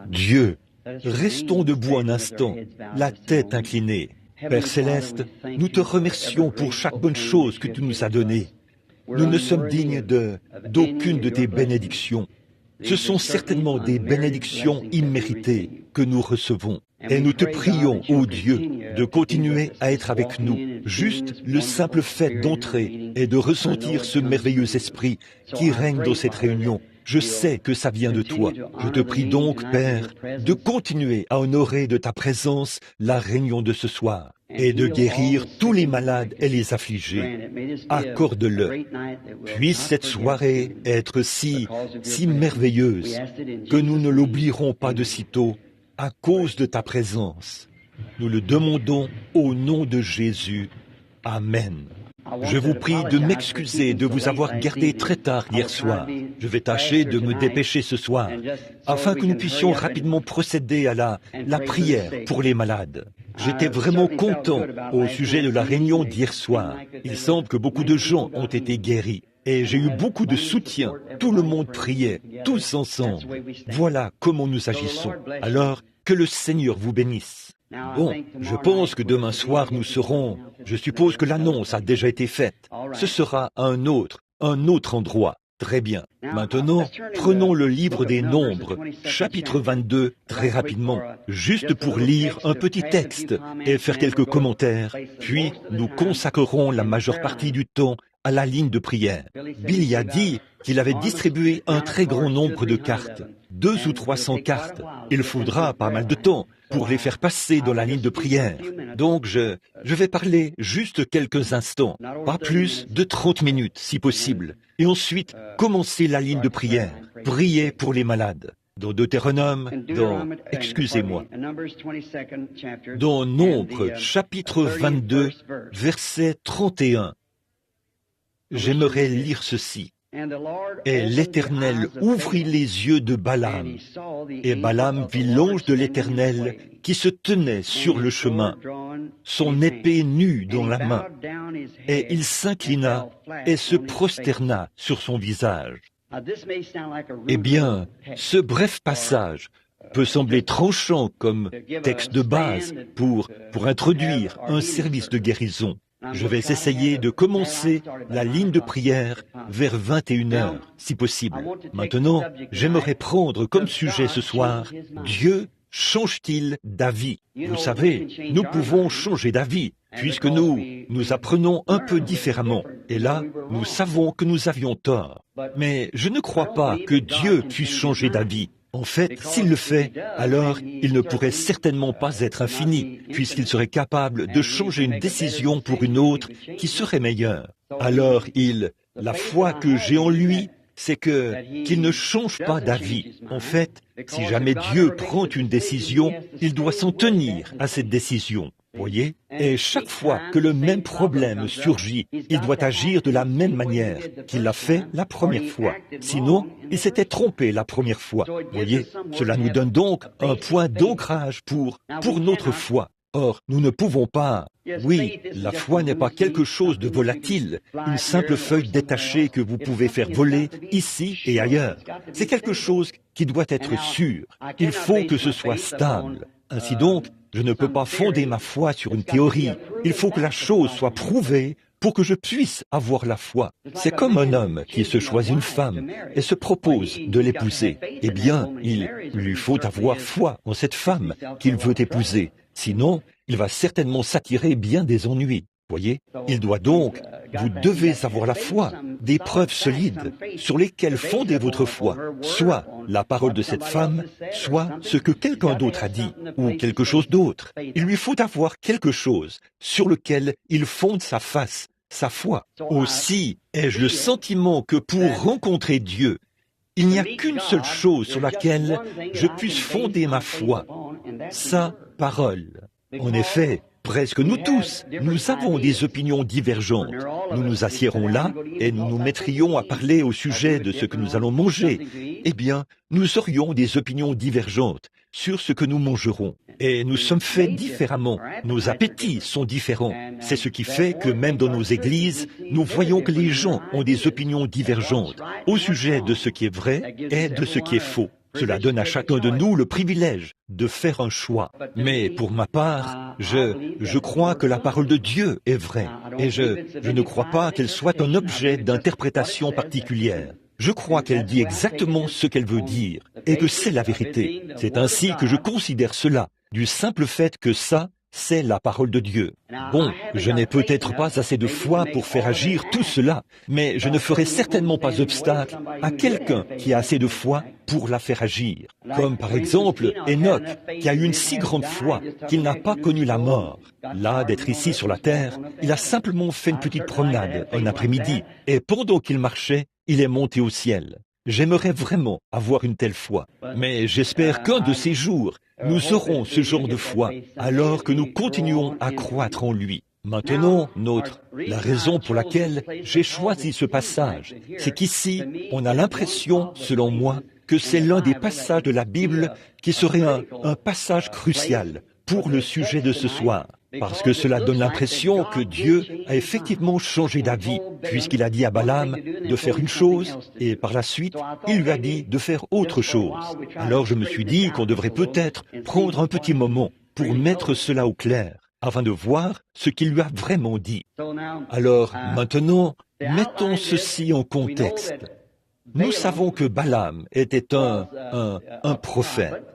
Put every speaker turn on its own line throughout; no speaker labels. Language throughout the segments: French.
Dieu, restons debout un instant, la tête inclinée. Père Céleste, nous te remercions pour chaque bonne chose que tu nous as donnée. Nous ne sommes dignes d'aucune de tes bénédictions. Ce sont certainement des bénédictions imméritées que nous recevons. Et nous te prions, ô Dieu, de continuer à être avec nous. Juste le simple fait d'entrer et de ressentir ce merveilleux esprit qui règne dans cette réunion. Je sais que ça vient de toi. Je te prie donc, Père, de continuer à honorer de ta présence la réunion de ce soir et de guérir tous les malades et les affligés. Accorde-le. Puisse cette soirée être si merveilleuse que nous ne l'oublierons pas de sitôt à cause de ta présence. Nous le demandons au nom de Jésus. Amen. Je vous prie de m'excuser de vous avoir gardé très tard hier soir. Je vais tâcher de me dépêcher ce soir, afin que nous puissions rapidement procéder à la prière pour les malades. J'étais vraiment content au sujet de la réunion d'hier soir. Il semble que beaucoup de gens ont été guéris. Et j'ai eu beaucoup de soutien. Tout le monde priait, tous ensemble. Voilà comment nous agissons. Alors, que le Seigneur vous bénisse. Bon, je pense que demain soir nous serons... Je suppose que l'annonce a déjà été faite. Ce sera à un autre endroit. Très bien. Maintenant, prenons le livre des Nombres, chapitre 22, très rapidement, juste pour lire un petit texte et faire quelques commentaires. Puis, nous consacrerons la majeure partie du temps à la ligne de prière. Billy a dit qu'il avait distribué un très grand nombre de cartes, 200 ou 300 cartes. Il faudra pas mal de temps pour les faire passer dans la ligne de prière. Donc je vais parler juste quelques instants, pas plus de 30 minutes si possible, et ensuite commencer la ligne de prière, prier pour les malades. Dans Deutéronome, dans Nombre, chapitre 22, verset 31, j'aimerais lire ceci. Et l'Éternel ouvrit les yeux de Balaam, et Balaam vit l'ange de l'Éternel qui se tenait sur le chemin, son épée nue dans la main, et il s'inclina et se prosterna sur son visage. Eh bien, ce bref passage peut sembler tranchant comme texte de base pour introduire un service de guérison. Je vais essayer de commencer la ligne de prière vers 21h, si possible. Maintenant, j'aimerais prendre comme sujet ce soir, Dieu change-t-il d'avis? Vous savez, nous pouvons changer d'avis, puisque nous apprenons un peu différemment. Et là, nous savons que nous avions tort. Mais je ne crois pas que Dieu puisse changer d'avis. En fait, s'il le fait, alors il ne pourrait certainement pas être infini, puisqu'il serait capable de changer une décision pour une autre qui serait meilleure. Alors la foi que j'ai en lui, c'est qu'il ne change pas d'avis. En fait, si jamais Dieu prend une décision, il doit s'en tenir à cette décision. Voyez? Et chaque fois que le même problème surgit, il doit agir de la même manière qu'il l'a fait la première fois. Sinon, il s'était trompé la première fois. Voyez? Cela nous donne donc un point d'ancrage pour notre foi. Or, nous ne pouvons pas... Oui, la foi n'est pas quelque chose de volatile, une simple feuille détachée que vous pouvez faire voler ici et ailleurs. C'est quelque chose qui doit être sûr. Il faut que ce soit stable. Ainsi donc, je ne peux pas fonder ma foi sur une théorie. Il faut que la chose soit prouvée pour que je puisse avoir la foi. C'est comme un homme qui se choisit une femme et se propose de l'épouser. Eh bien, il lui faut avoir foi en cette femme qu'il veut épouser. Sinon, il va certainement s'attirer bien des ennuis. Voyez, il doit donc, vous devez avoir la foi, des preuves solides sur lesquelles fonder votre foi, soit la parole de cette femme, soit ce que quelqu'un d'autre a dit, ou quelque chose d'autre. Il lui faut avoir quelque chose sur lequel il fonde sa face, sa foi. Aussi ai-je le sentiment que pour rencontrer Dieu, il n'y a qu'une seule chose sur laquelle je puisse fonder ma foi, sa parole. En effet, presque nous tous, nous avons des opinions divergentes. Nous nous assiérons là et nous nous mettrions à parler au sujet de ce que nous allons manger. Eh bien, nous aurions des opinions divergentes sur ce que nous mangerons. Et nous sommes faits différemment. Nos appétits sont différents. C'est ce qui fait que même dans nos églises, nous voyons que les gens ont des opinions divergentes au sujet de ce qui est vrai et de ce qui est faux. Cela donne à chacun de nous le privilège de faire un choix. Mais pour ma part, je crois que la parole de Dieu est vraie. Et je ne crois pas qu'elle soit un objet d'interprétation particulière. Je crois qu'elle dit exactement ce qu'elle veut dire, et que c'est la vérité. C'est ainsi que je considère cela, du simple fait que ça, c'est la parole de Dieu. Bon, je n'ai peut-être pas assez de foi pour faire agir tout cela, mais je ne ferai certainement pas obstacle à quelqu'un qui a assez de foi pour la faire agir. Comme par exemple Enoch, qui a eu une si grande foi qu'il n'a pas connu la mort. Là, d'être ici sur la terre, il a simplement fait une petite promenade un après-midi, et pendant qu'il marchait, il est monté au ciel. J'aimerais vraiment avoir une telle foi, mais j'espère qu'un de ces jours, nous aurons ce genre de foi, alors que nous continuons à croître en lui. Maintenant, la raison pour laquelle j'ai choisi ce passage, c'est qu'ici, on a l'impression, selon moi, que c'est l'un des passages de la Bible qui serait un passage crucial pour le sujet de ce soir. Parce que cela donne l'impression que Dieu a effectivement changé d'avis, puisqu'il a dit à Balaam de faire une chose, et par la suite, il lui a dit de faire autre chose. Alors je me suis dit qu'on devrait peut-être prendre un petit moment pour mettre cela au clair, afin de voir ce qu'il lui a vraiment dit. Alors maintenant, mettons ceci en contexte. Nous savons que Balaam était un prophète.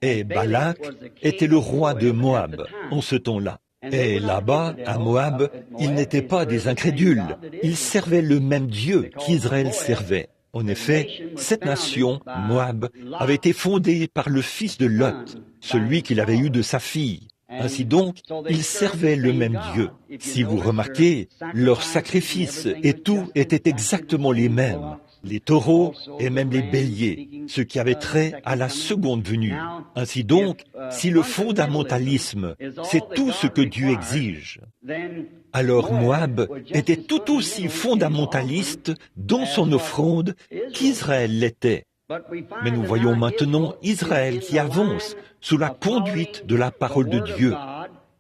Et Balak était le roi de Moab en ce temps-là. Et là-bas, à Moab, ils n'étaient pas des incrédules. Ils servaient le même Dieu qu'Israël servait. En effet, cette nation, Moab, avait été fondée par le fils de Lot, celui qu'il avait eu de sa fille. Ainsi donc, ils servaient le même Dieu. Si vous remarquez, leurs sacrifices et tout étaient exactement les mêmes. Les taureaux et même les béliers, ce qui avait trait à la seconde venue. Ainsi donc, si le fondamentalisme, c'est tout ce que Dieu exige, alors Moab était tout aussi fondamentaliste dans son offrande qu'Israël l'était. Mais nous voyons maintenant Israël qui avance sous la conduite de la parole de Dieu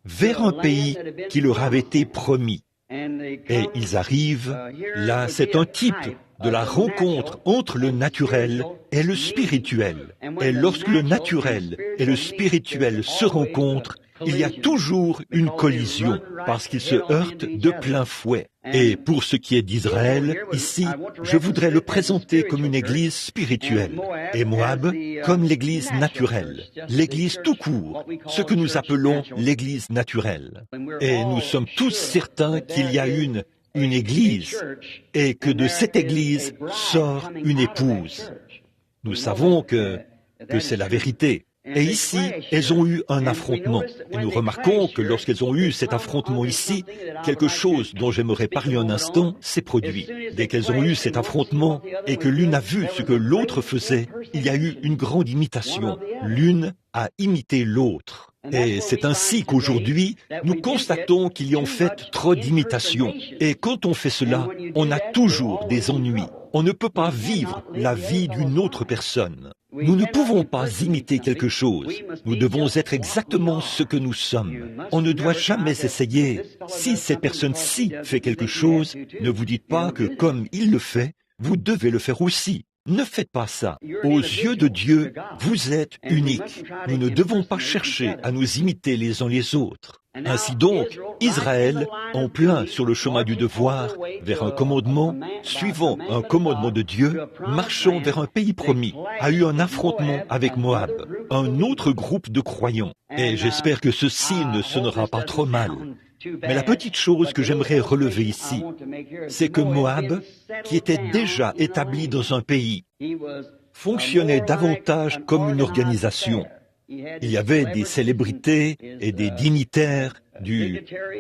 vers un pays qui leur avait été promis. Et ils arrivent, là c'est un type de la rencontre entre le naturel et le spirituel. Et lorsque le naturel et le spirituel se rencontrent, il y a toujours une collision, parce qu'ils se heurtent de plein fouet. Et pour ce qui est d'Israël, ici, je voudrais le présenter comme une église spirituelle, et Moab comme l'église naturelle, l'église tout court, ce que nous appelons l'église naturelle. Et nous sommes tous certains qu'il y a une église, et que de cette église sort une épouse. Nous savons que c'est la vérité. Et ici, elles ont eu un affrontement. Et nous remarquons que lorsqu'elles ont eu cet affrontement ici, quelque chose dont j'aimerais parler un instant s'est produit. Dès qu'elles ont eu cet affrontement et que l'une a vu ce que l'autre faisait, il y a eu une grande imitation. L'une a imité l'autre. Et c'est ainsi qu'aujourd'hui, nous constatons qu'il y a en fait trop d'imitations. Et quand on fait cela, on a toujours des ennuis. On ne peut pas vivre la vie d'une autre personne. Nous ne pouvons pas imiter quelque chose. Nous devons être exactement ce que nous sommes. On ne doit jamais essayer. Si cette personne-ci fait quelque chose, ne vous dites pas que comme il le fait, vous devez le faire aussi. Ne faites pas ça. Aux yeux de Dieu, vous êtes uniques. Nous ne devons pas chercher à nous imiter les uns les autres. Ainsi donc, Israël, en plein sur le chemin du devoir, vers un commandement, suivant un commandement de Dieu, marchant vers un pays promis, a eu un affrontement avec Moab, un autre groupe de croyants. Et j'espère que ceci ne sonnera pas trop mal. Mais la petite chose que j'aimerais relever ici, c'est que Moab, qui était déjà établi dans un pays, fonctionnait davantage comme une organisation. Il y avait des célébrités et des dignitaires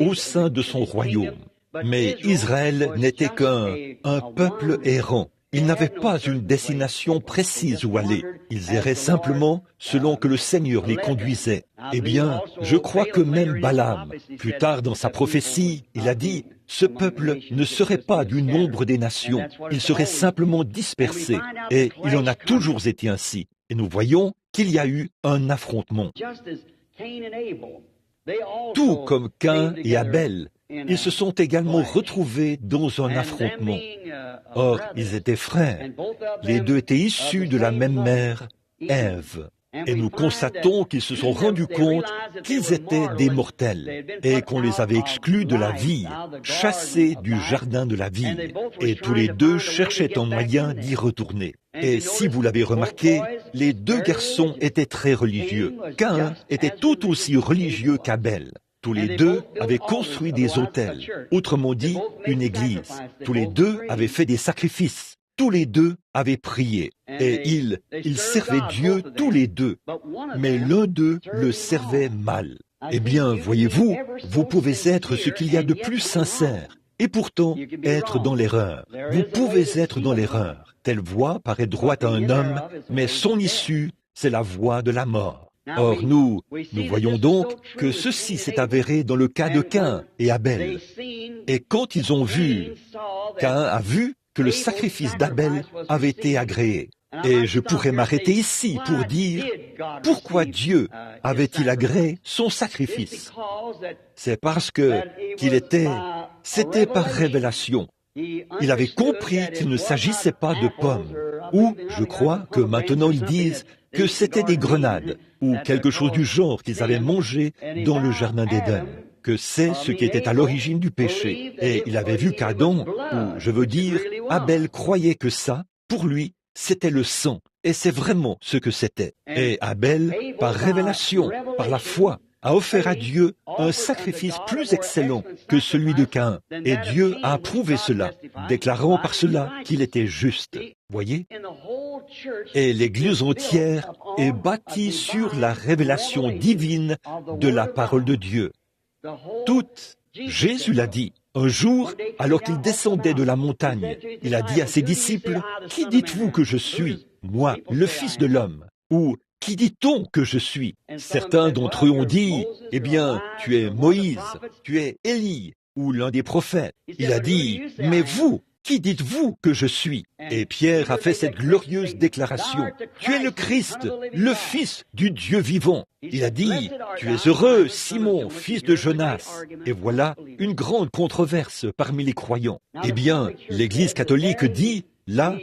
au sein de son royaume. Mais Israël n'était qu'un peuple errant. Ils n'avaient pas une destination précise où aller. Ils erraient simplement selon que le Seigneur les conduisait. Eh bien, je crois que même Balaam, plus tard dans sa prophétie, il a dit « Ce peuple ne serait pas du nombre des nations, il serait simplement dispersé. » Et il en a toujours été ainsi. Et nous voyons qu'il y a eu un affrontement. Tout comme Caïn et Abel, ils se sont également retrouvés dans un affrontement. Or, ils étaient frères. Les deux étaient issus de la même mère, Ève. Et nous constatons qu'ils se sont rendus compte qu'ils étaient des mortels et qu'on les avait exclus de la vie, chassés du jardin de la vie. Et tous les deux cherchaient un moyen d'y retourner. Et si vous l'avez remarqué, les deux garçons étaient très religieux. Caïn était tout aussi religieux qu'Abel. Tous les deux avaient construit des autels, autrement dit, une église. Tous les deux avaient fait des sacrifices. Tous les deux avaient prié. Et ils servaient Dieu tous les deux. Mais l'un d'eux le servait mal. Eh bien, voyez-vous, vous pouvez être ce qu'il y a de plus sincère, et pourtant être dans l'erreur. Vous pouvez être dans l'erreur. Telle voie paraît droite à un homme, mais son issue, c'est la voie de la mort. Or, nous voyons donc que ceci s'est avéré dans le cas de Caïn et Abel. Et quand ils ont vu, Caïn a vu que le sacrifice d'Abel avait été agréé. Et je pourrais m'arrêter ici pour dire, pourquoi Dieu avait-il agréé son sacrifice? C'est parce c'était par révélation. Il avait compris qu'il ne s'agissait pas de pommes, ou je crois que maintenant ils disent que c'était des grenades, ou quelque chose du genre qu'ils avaient mangé dans le jardin d'Éden, que c'est ce qui était à l'origine du péché. Et il avait vu qu'Adam, ou je veux dire, Abel croyait que ça, pour lui, c'était le sang, et c'est vraiment ce que c'était. Et Abel, par révélation, par la foi, a offert à Dieu un sacrifice plus excellent que celui de Caïn. Et Dieu a approuvé cela, déclarant par cela qu'il était juste. Voyez? Et l'Église entière est bâtie sur la révélation divine de la parole de Dieu. Jésus l'a dit. Un jour, alors qu'il descendait de la montagne, il a dit à ses disciples, « Qui dites-vous que je suis, moi, le Fils de l'homme » ou « Qui dit-on que je suis » Certains d'entre eux ont dit, « Eh bien, tu es Moïse, tu es Élie ou l'un des prophètes. » Il a dit, « Mais vous, qui dites-vous que je suis » Et Pierre a fait cette glorieuse déclaration, « Tu es le Christ, le Fils du Dieu vivant. » Il a dit, « Tu es heureux, Simon, fils de Jonas. » Et voilà une grande controverse parmi les croyants. Eh bien, l'Église catholique dit, là,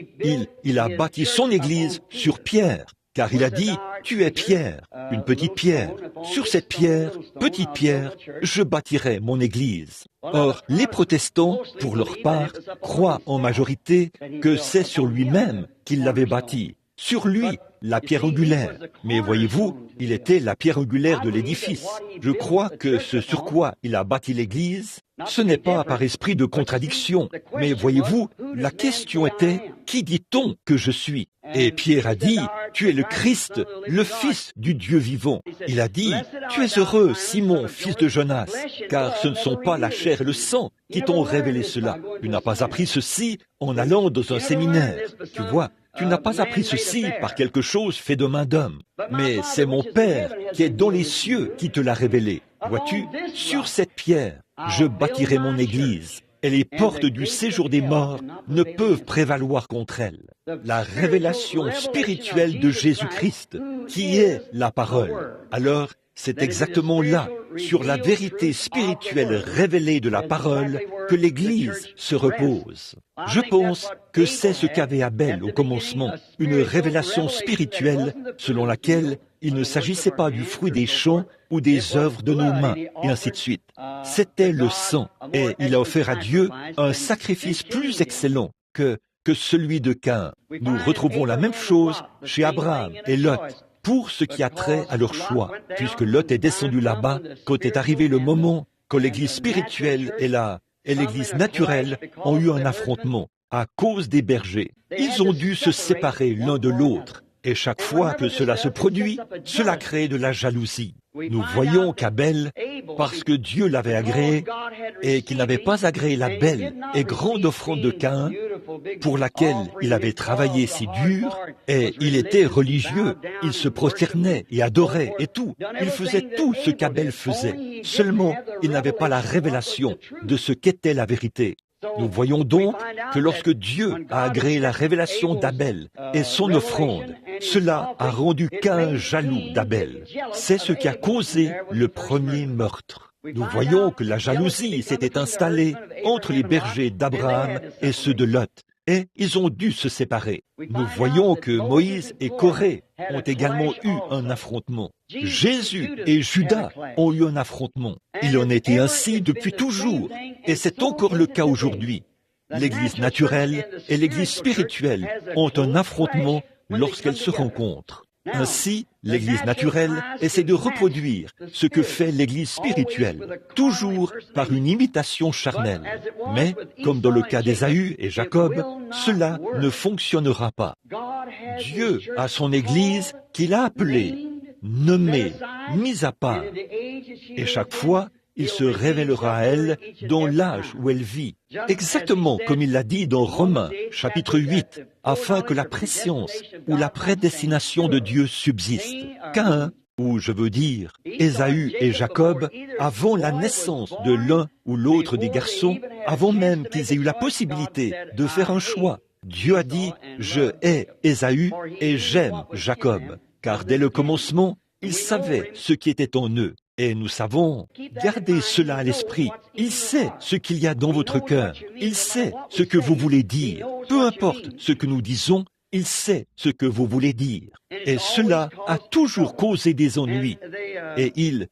il a bâti son Église sur Pierre. Car il a dit, « Tu es Pierre, une petite pierre. Sur cette pierre, petite pierre, je bâtirai mon Église. » Or, les protestants, pour leur part, croient en majorité que c'est sur lui-même qu'il l'avait bâti. Sur lui, la pierre angulaire. Mais voyez-vous, il était la pierre angulaire de l'édifice. Je crois que ce sur quoi il a bâti l'Église, ce n'est pas par esprit de contradiction. Mais voyez-vous, la question était, qui dit-on que je suis? Et Pierre a dit, tu es le Christ, le Fils du Dieu vivant. Il a dit, tu es heureux, Simon, fils de Jonas, car ce ne sont pas la chair et le sang qui t'ont révélé cela. Tu n'as pas appris ceci en allant dans un séminaire. Tu vois, tu n'as pas appris ceci par quelque chose fait de main d'homme. Mais c'est mon Père qui est dans les cieux qui te l'a révélé. Vois-tu, sur cette pierre, je bâtirai mon Église. Et les portes du séjour des morts ne peuvent prévaloir contre elle. La révélation spirituelle de Jésus-Christ, qui est la parole. Alors, c'est exactement là, sur la vérité spirituelle révélée de la parole, que l'Église se repose. Je pense que c'est ce qu'avait Abel au commencement, une révélation spirituelle selon laquelle il ne s'agissait pas du fruit des champs ou des œuvres de nos mains, et ainsi de suite. C'était le sang, et il a offert à Dieu un sacrifice plus excellent que celui de Caïn. Nous retrouvons la même chose chez Abraham et Lot, pour ce qui a trait à leur choix, puisque Lot est descendu là-bas quand est arrivé le moment quand l'Église spirituelle et l'Église naturelle ont eu un affrontement à cause des bergers. Ils ont dû se séparer l'un de l'autre. Et chaque fois que cela se produit, cela crée de la jalousie. Nous voyons qu'Abel, parce que Dieu l'avait agréé, et qu'il n'avait pas agréé la belle et grande offrande de Caïn, pour laquelle il avait travaillé si dur, et il était religieux, il se prosternait et adorait et tout. Il faisait tout ce qu'Abel faisait. Seulement, il n'avait pas la révélation de ce qu'était la vérité. Nous voyons donc que lorsque Dieu a agréé la révélation d'Abel et son offrande, cela a rendu Caïn jaloux d'Abel. C'est ce qui a causé le premier meurtre. Nous voyons que la jalousie s'était installée entre les bergers d'Abraham et ceux de Lot. et ils ont dû se séparer. Nous voyons que Moïse et Corée ont également eu un affrontement. Jésus et Judas ont eu un affrontement. Il en était ainsi depuis toujours, et c'est encore le cas aujourd'hui. L'Église naturelle et l'Église spirituelle ont un affrontement lorsqu'elles se rencontrent. Ainsi, l'Église naturelle essaie de reproduire ce que fait l'Église spirituelle, toujours par une imitation charnelle. Mais, comme dans le cas d'Ésaü et Jacob, cela ne fonctionnera pas. Dieu a son Église qu'il a appelée, nommée, mise à part. Et chaque fois, il se révélera à elle dans l'âge où elle vit, exactement comme il l'a dit dans Romains, chapitre 8, afin que la préscience ou la prédestination de Dieu subsiste. Caïn, ou je veux dire, Ésaü et Jacob, avant la naissance de l'un ou l'autre des garçons, avant même qu'ils aient eu la possibilité de faire un choix, Dieu a dit « Je hais Ésaü et j'aime Jacob », car dès le commencement, il savait ce qui était en eux. Et nous savons, gardez cela à l'esprit. Il sait ce qu'il y a dans votre cœur. Il sait ce que vous voulez dire. Peu importe ce que nous disons, il sait ce que vous voulez dire. Et cela a toujours causé des ennuis. Et le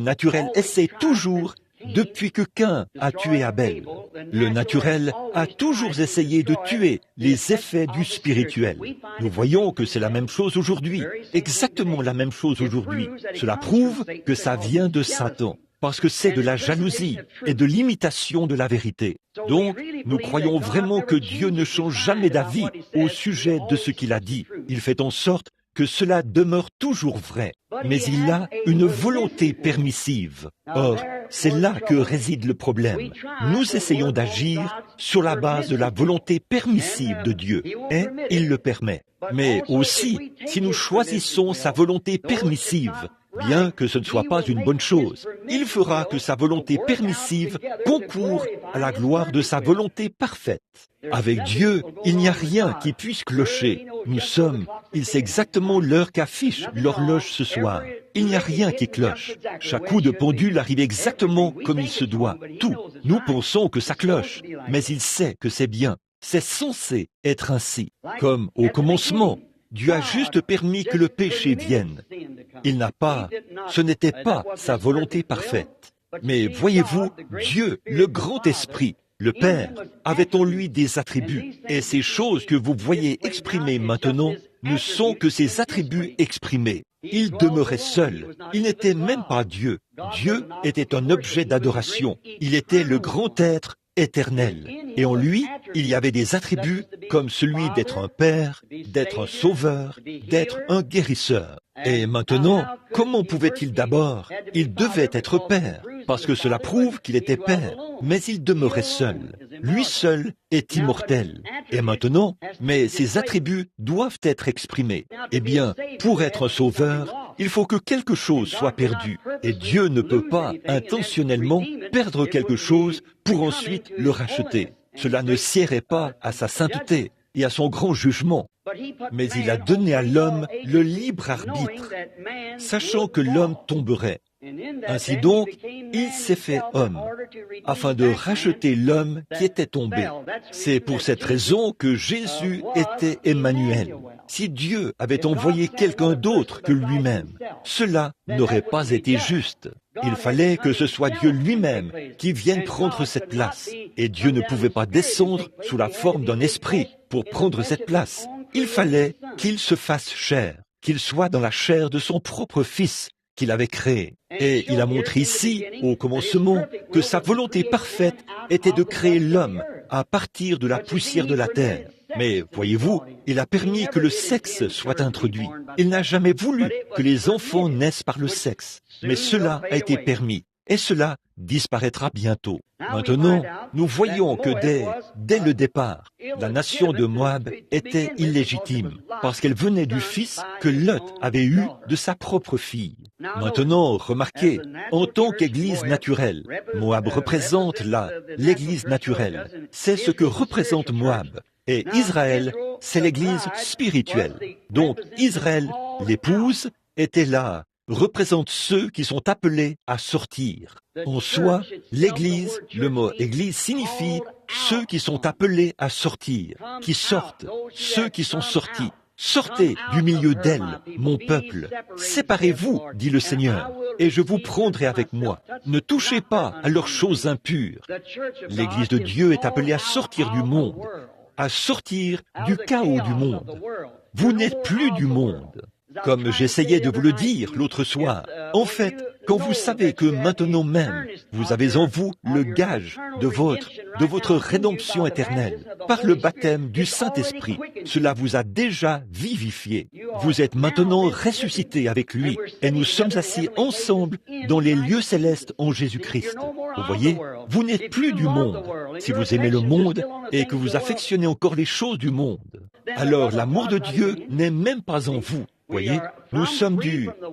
naturel essaie toujours, depuis que Caïn a tué Abel. Le naturel a toujours essayé de tuer les effets du spirituel. Nous voyons que c'est la même chose aujourd'hui, exactement la même chose aujourd'hui. Cela prouve que ça vient de Satan, parce que c'est de la jalousie et de l'imitation de la vérité. Donc, nous croyons vraiment que Dieu ne change jamais d'avis au sujet de ce qu'il a dit. Il fait en sorte que cela demeure toujours vrai, mais il a une volonté permissive. Or, c'est là que réside le problème. Nous essayons d'agir sur la base de la volonté permissive de Dieu, et il le permet. Mais aussi, si nous choisissons sa volonté permissive, bien que ce ne soit pas une bonne chose, il fera que sa volonté permissive concourt à la gloire de sa volonté parfaite. Avec Dieu, il n'y a rien qui puisse clocher. Il sait exactement l'heure qu'affiche l'horloge ce soir. Il n'y a rien qui cloche. Chaque coup de pendule arrive exactement comme il se doit. Tout. Nous pensons que ça cloche, mais il sait que c'est bien. C'est censé être ainsi. Comme au commencement, Dieu a juste permis que le péché vienne. Ce n'était pas sa volonté parfaite. Mais voyez-vous, Dieu, le grand esprit, le Père, avait en lui des attributs, et ces choses que vous voyez exprimées maintenant ne sont que ses attributs exprimés. Il demeurait seul, il n'était même pas Dieu. Dieu était un objet d'adoration, il était le grand être éternel. Et en lui, il y avait des attributs comme celui d'être un Père, d'être un Sauveur, d'être un guérisseur. Et maintenant, comment pouvait-il d'abord? Il devait être Père, parce que cela prouve qu'il était Père, mais il demeurait seul. Lui seul est immortel. Et maintenant, mais ses attributs doivent être exprimés. Eh bien, pour être un Sauveur, il faut que quelque chose soit perdu. Et Dieu ne peut pas intentionnellement perdre quelque chose pour ensuite le racheter. Cela ne siérait pas à sa sainteté et à son grand jugement. Mais il a donné à l'homme le libre arbitre, sachant que l'homme tomberait. Ainsi donc, il s'est fait homme, afin de racheter l'homme qui était tombé. C'est pour cette raison que Jésus était Emmanuel. Si Dieu avait envoyé quelqu'un d'autre que lui-même, cela n'aurait pas été juste. Il fallait que ce soit Dieu lui-même qui vienne prendre cette place. Et Dieu ne pouvait pas descendre sous la forme d'un esprit pour prendre cette place. Il fallait qu'il se fasse chair, qu'il soit dans la chair de son propre Fils qu'il avait créé. Et il a montré ici, au commencement, que sa volonté parfaite était de créer l'homme à partir de la poussière de la terre. Mais voyez-vous, il a permis que le sexe soit introduit. Il n'a jamais voulu que les enfants naissent par le sexe. Mais cela a été permis. Et cela disparaîtra bientôt. Maintenant, nous voyons que dès le départ, la nation de Moab était illégitime, parce qu'elle venait du fils que Lot avait eu de sa propre fille. Maintenant, remarquez, en tant qu'Église naturelle, Moab représente l'Église naturelle. C'est ce que représente Moab. Et Israël, c'est l'Église spirituelle. Donc Israël, l'épouse, était là, représente ceux qui sont appelés à sortir. En soi, l'Église, le mot Église signifie ceux qui sont appelés à sortir, qui sortent, ceux qui sont sortis. Sortez du milieu d'elle, mon peuple. Séparez-vous, dit le Seigneur, et je vous prendrai avec moi. Ne touchez pas à leurs choses impures. L'Église de Dieu est appelée à sortir du monde, à sortir du chaos du monde. Vous n'êtes plus du monde. Comme j'essayais de vous le dire l'autre soir, en fait, quand vous savez que maintenant même, vous avez en vous le gage de votre rédemption éternelle, par le baptême du Saint-Esprit, cela vous a déjà vivifié. Vous êtes maintenant ressuscité avec lui, et nous sommes assis ensemble dans les lieux célestes en Jésus-Christ. Vous voyez, vous n'êtes plus du monde. Si vous aimez le monde et que vous affectionnez encore les choses du monde, alors l'amour de Dieu n'est même pas en vous. Voyez, nous sommes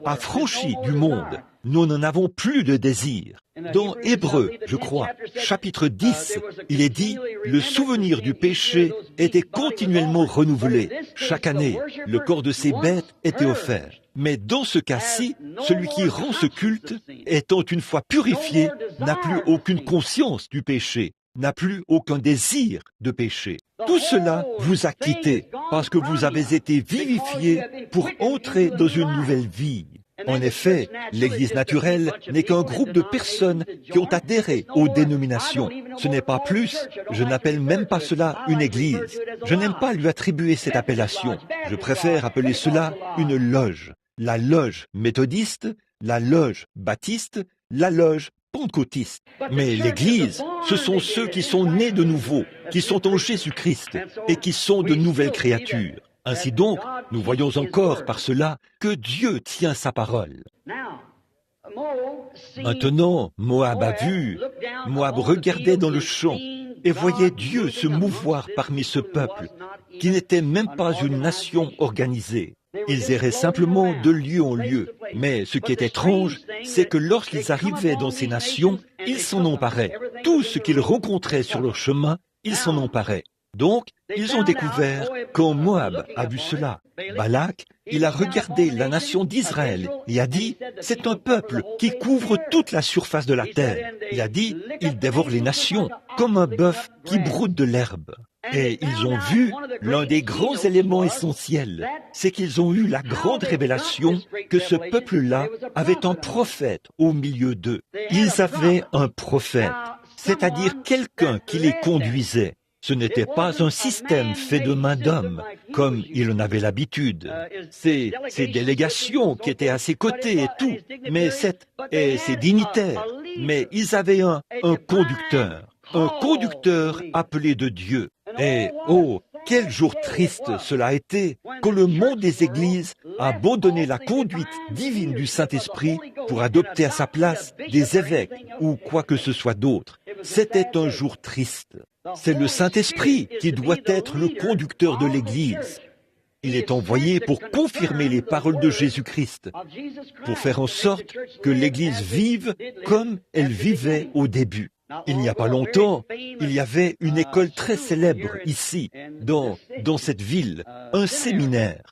affranchis du monde. Nous n'en avons plus de désir. Dans Hébreux, je crois, chapitre 10, il est dit, le souvenir du péché était continuellement renouvelé. Chaque année, le corps de ces bêtes était offert. Mais dans ce cas-ci, celui qui rend ce culte, étant une fois purifié, n'a plus aucune conscience du péché, n'a plus aucun désir de péché. Tout cela vous a quitté parce que vous avez été vivifiés pour entrer dans une nouvelle vie. En effet, l'Église naturelle n'est qu'un groupe de personnes qui ont adhéré aux dénominations. Ce n'est pas plus, je n'appelle même pas cela une Église. Je n'aime pas lui attribuer cette appellation. Je préfère appeler cela une loge. La loge méthodiste, la loge baptiste, la loge pentecôtiste. Mais l'Église, ce sont ceux qui sont nés de nouveau, qui sont en Jésus-Christ et qui sont de nouvelles créatures. Ainsi donc, nous voyons encore par cela que Dieu tient sa parole. Maintenant, Moab a vu, Moab regardait dans le champ et voyait Dieu se mouvoir parmi ce peuple, qui n'était même pas une nation organisée. Ils erraient simplement de lieu en lieu. Mais ce qui est étrange, c'est que lorsqu'ils arrivaient dans ces nations, ils s'en emparaient. Tout ce qu'ils rencontraient sur leur chemin, ils s'en emparaient. Donc, ils ont découvert, quand Moab a vu cela, Balak, il a regardé la nation d'Israël et a dit, c'est un peuple qui couvre toute la surface de la terre. Il a dit, il dévore les nations comme un bœuf qui broute de l'herbe. Et ils ont vu l'un des grands éléments essentiels, c'est qu'ils ont eu la grande révélation que ce peuple-là avait un prophète au milieu d'eux. Ils avaient un prophète, c'est-à-dire quelqu'un qui les conduisait. Ce n'était pas un système fait de main d'homme, comme il en avait l'habitude. Ces délégations qui étaient à ses côtés et tout, mais ces dignitaires. Mais ils avaient un conducteur appelé de Dieu. Et oh, quel jour triste cela a été quand le monde des églises a abandonné la conduite divine du Saint-Esprit pour adopter à sa place des évêques ou quoi que ce soit d'autre. C'était un jour triste. C'est le Saint-Esprit qui doit être le conducteur de l'Église. Il est envoyé pour confirmer les paroles de Jésus-Christ, pour faire en sorte que l'Église vive comme elle vivait au début. Il n'y a pas longtemps, il y avait une école très célèbre ici, dans cette ville, un séminaire.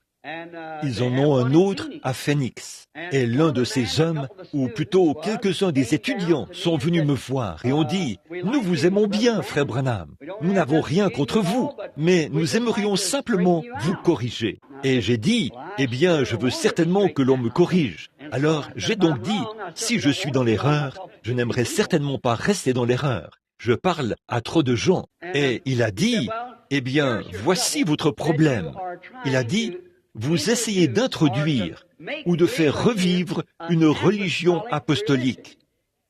Ils en ont un autre à Phoenix. Et l'un de ces hommes, ou plutôt quelques-uns des étudiants, sont venus me voir et ont dit, « Nous vous aimons bien, frère Branham. Nous n'avons rien contre vous, mais nous aimerions simplement vous corriger. » Et j'ai dit, « Eh bien, je veux certainement que l'on me corrige. » Alors, j'ai donc dit, « Si je suis dans l'erreur, je n'aimerais certainement pas rester dans l'erreur. Je parle à trop de gens. » Et il a dit, « Eh bien, voici votre problème. » Il a dit, vous essayez d'introduire ou de faire revivre une religion apostolique.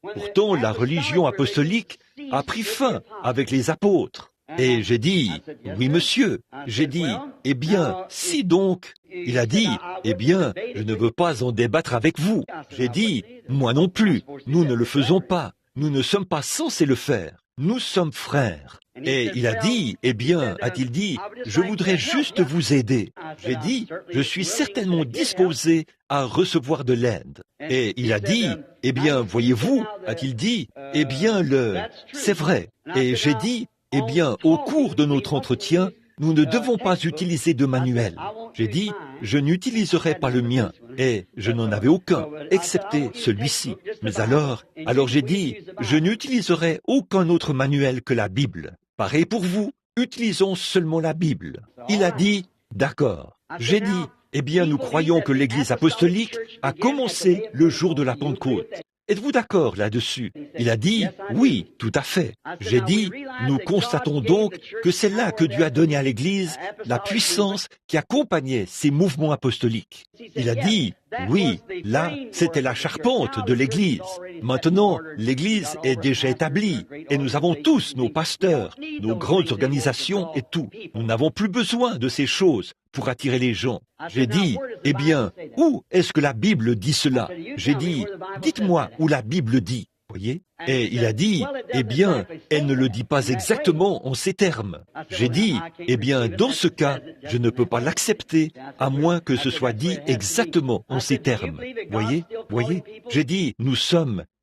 Pourtant, la religion apostolique a pris fin avec les apôtres. Et j'ai dit, oui monsieur, j'ai dit, eh bien, si donc, il a dit, eh bien, je ne veux pas en débattre avec vous. J'ai dit, moi non plus, nous ne le faisons pas, nous ne sommes pas censés le faire, nous sommes frères. Et il a dit, eh bien, a-t-il dit, je voudrais juste vous aider. J'ai dit, je suis certainement disposé à recevoir de l'aide. Et il a dit, eh bien, voyez-vous, a-t-il dit, eh bien, c'est vrai. Et j'ai dit, eh bien, au cours de notre entretien, nous ne devons pas utiliser de manuel. J'ai dit, je n'utiliserai pas le mien. Et je n'en avais aucun, excepté celui-ci. Mais alors j'ai dit, je n'utiliserai aucun autre manuel que la Bible. Pareil pour vous, utilisons seulement la Bible. Il a dit, d'accord. J'ai dit, eh bien, nous croyons que l'Église apostolique a commencé le jour de la Pentecôte. Êtes-vous d'accord là-dessus? Il a dit, oui, tout à fait. J'ai dit, nous constatons donc que c'est là que Dieu a donné à l'Église la puissance qui accompagnait ces mouvements apostoliques. Il a dit, oui, là, c'était la charpente de l'Église. Maintenant, l'Église est déjà établie et nous avons tous nos pasteurs, nos grandes organisations et tout. Nous n'avons plus besoin de ces choses pour attirer les gens. J'ai dit, eh bien, où est-ce que la Bible dit cela? J'ai dit, dites-moi où la Bible dit. Voyez? Et il a dit, eh bien, elle ne le dit pas exactement en ces termes. J'ai dit, eh bien, dans ce cas, je ne peux pas l'accepter, à moins que ce soit dit exactement en ces termes. Voyez? Voyez? J'ai dit,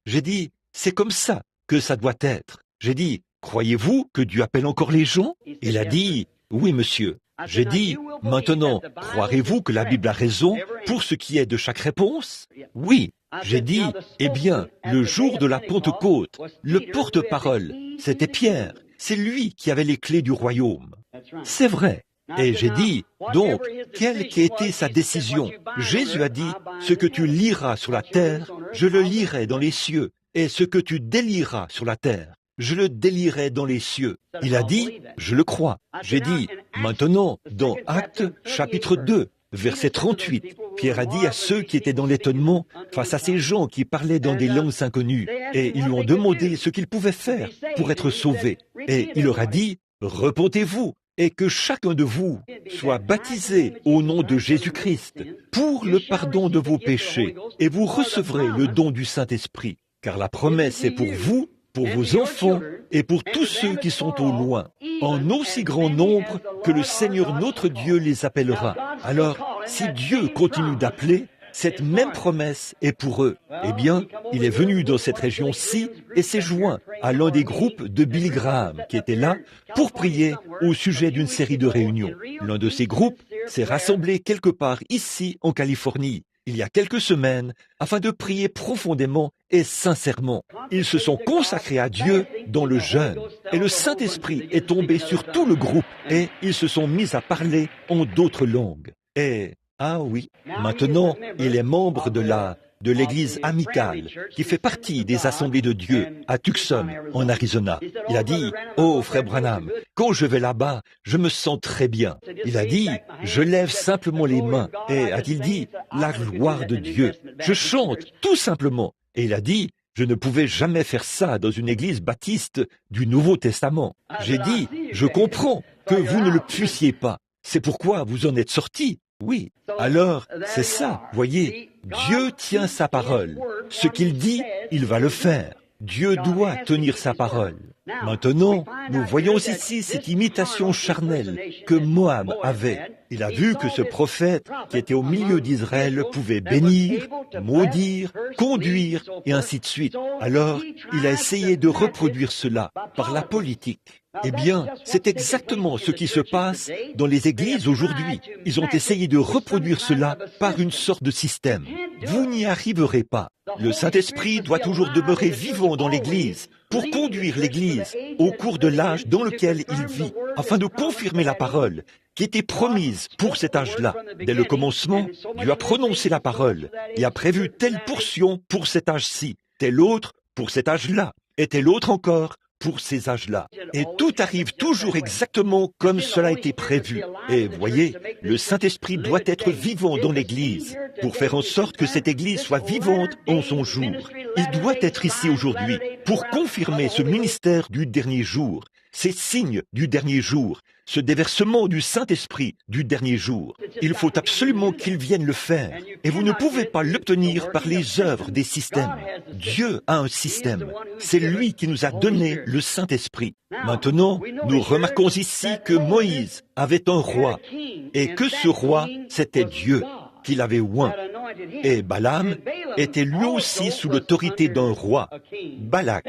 j'ai dit, c'est comme ça que ça doit être. J'ai dit, croyez-vous que Dieu appelle encore les gens? Il a dit, oui, monsieur. J'ai dit, maintenant, croirez-vous que la Bible a raison pour ce qui est de chaque réponse? Oui. J'ai dit, eh bien, le jour de la Pentecôte, le porte-parole, c'était Pierre. C'est lui qui avait les clés du royaume. C'est vrai. Et j'ai dit, donc, quelle qu'ait été sa décision? Jésus a dit, ce que tu liras sur la terre, je le lirai dans les cieux, et ce que tu délieras sur la terre, je le délierai dans les cieux. Il a dit, je le crois. J'ai dit, maintenant, dans Actes chapitre 2, verset 38, Pierre a dit à ceux qui étaient dans l'étonnement, face à ces gens qui parlaient dans des langues inconnues, et ils lui ont demandé ce qu'ils pouvaient faire pour être sauvés. Et il leur a dit, repentez-vous, et que chacun de vous soit baptisé au nom de Jésus-Christ pour le pardon de vos péchés, et vous recevrez le don du Saint-Esprit. Car la promesse est pour vous, pour vos enfants et pour tous ceux qui sont au loin, en aussi grand nombre que le Seigneur notre Dieu les appellera. Alors, si Dieu continue d'appeler, cette même promesse est pour eux. Eh bien, il est venu dans cette région-ci et s'est joint à l'un des groupes de Billy Graham qui était là pour prier au sujet d'une série de réunions. L'un de ces groupes s'est rassemblé quelque part ici en Californie il y a quelques semaines, afin de prier profondément et sincèrement. Ils se sont consacrés à Dieu dans le jeûne, et le Saint-Esprit est tombé sur tout le groupe, et ils se sont mis à parler en d'autres langues. Et, ah oui, maintenant, il est membre de l'église amicale, qui fait partie des assemblées de Dieu à Tucson, en Arizona. Il a dit, « Oh, frère Branham, quand je vais là-bas, je me sens très bien. » Il a dit, « Je lève simplement les mains. » Et a-t-il dit, « La gloire de Dieu. » Je chante, tout simplement. Et il a dit, « Je ne pouvais jamais faire ça dans une église baptiste du Nouveau Testament. » J'ai dit, « Je comprends que vous ne le puissiez pas. C'est pourquoi vous en êtes sortis. » Oui, alors, c'est ça, voyez, Dieu tient sa parole. Ce qu'il dit, il va le faire. Dieu doit tenir sa parole. Maintenant, nous voyons ici cette imitation charnelle que Moab avait. Il a vu que ce prophète qui était au milieu d'Israël pouvait bénir, maudire, conduire et ainsi de suite. Alors, il a essayé de reproduire cela par la politique. Eh bien, c'est exactement ce qui se passe dans les églises aujourd'hui. Ils ont essayé de reproduire cela par une sorte de système. Vous n'y arriverez pas. Le Saint-Esprit doit toujours demeurer vivant dans l'Église pour conduire l'Église au cours de l'âge dans lequel il vit, afin de confirmer la parole qui était promise pour cet âge-là. Dès le commencement, Dieu a prononcé la parole et a prévu telle portion pour cet âge-ci, telle autre pour cet âge-là, et telle autre encore pour ces âges-là. Et tout arrive toujours exactement comme cela a été prévu. Et voyez, le Saint-Esprit doit être vivant dans l'Église pour faire en sorte que cette Église soit vivante en son jour. Il doit être ici aujourd'hui pour confirmer ce ministère du dernier jour, ces signes du dernier jour, ce déversement du Saint-Esprit du dernier jour. Il faut absolument qu'il vienne le faire, et vous ne pouvez pas l'obtenir par les œuvres des systèmes. Dieu a un système. C'est lui qui nous a donné le Saint-Esprit. Maintenant, nous remarquons ici que Moïse avait un roi, et que ce roi, c'était Dieu, qu'il avait oint. Et Balaam était lui aussi sous l'autorité d'un roi, Balak.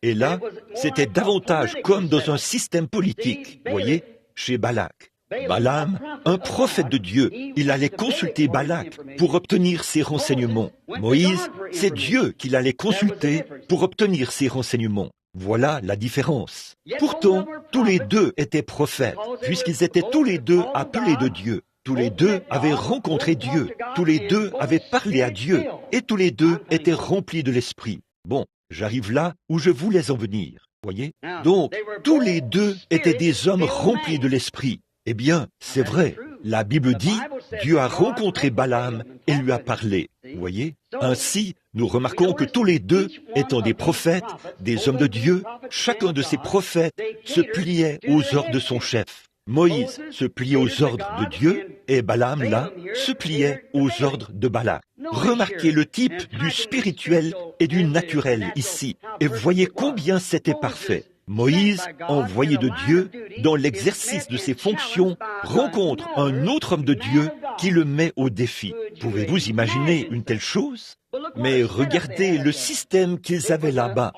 Et là, c'était davantage comme dans un système politique, voyez, chez Balak. Balaam, un prophète de Dieu, il allait consulter Balak pour obtenir ses renseignements. Moïse, c'est Dieu qu'il allait consulter pour obtenir ses renseignements. Voilà la différence. Pourtant, tous les deux étaient prophètes, puisqu'ils étaient tous les deux appelés de Dieu. Tous les deux avaient rencontré Dieu, tous les deux avaient parlé à Dieu, et tous les deux étaient remplis de l'Esprit. Bon, j'arrive là où je voulais en venir, voyez? Donc, tous les deux étaient des hommes remplis de l'Esprit. Eh bien, c'est vrai, la Bible dit, Dieu a rencontré Balaam et lui a parlé, voyez? Ainsi, nous remarquons que tous les deux, étant des prophètes, des hommes de Dieu, chacun de ces prophètes se pliait aux ordres de son chef. Moïse se pliait aux ordres de Dieu et Balaam, là, se pliait aux ordres de Balak. Remarquez le type du spirituel et du naturel ici, et voyez combien c'était parfait. Moïse, envoyé de Dieu, dans l'exercice de ses fonctions, rencontre un autre homme de Dieu qui le met au défi. Pouvez-vous imaginer une telle chose? Mais regardez le système qu'ils avaient là-bas.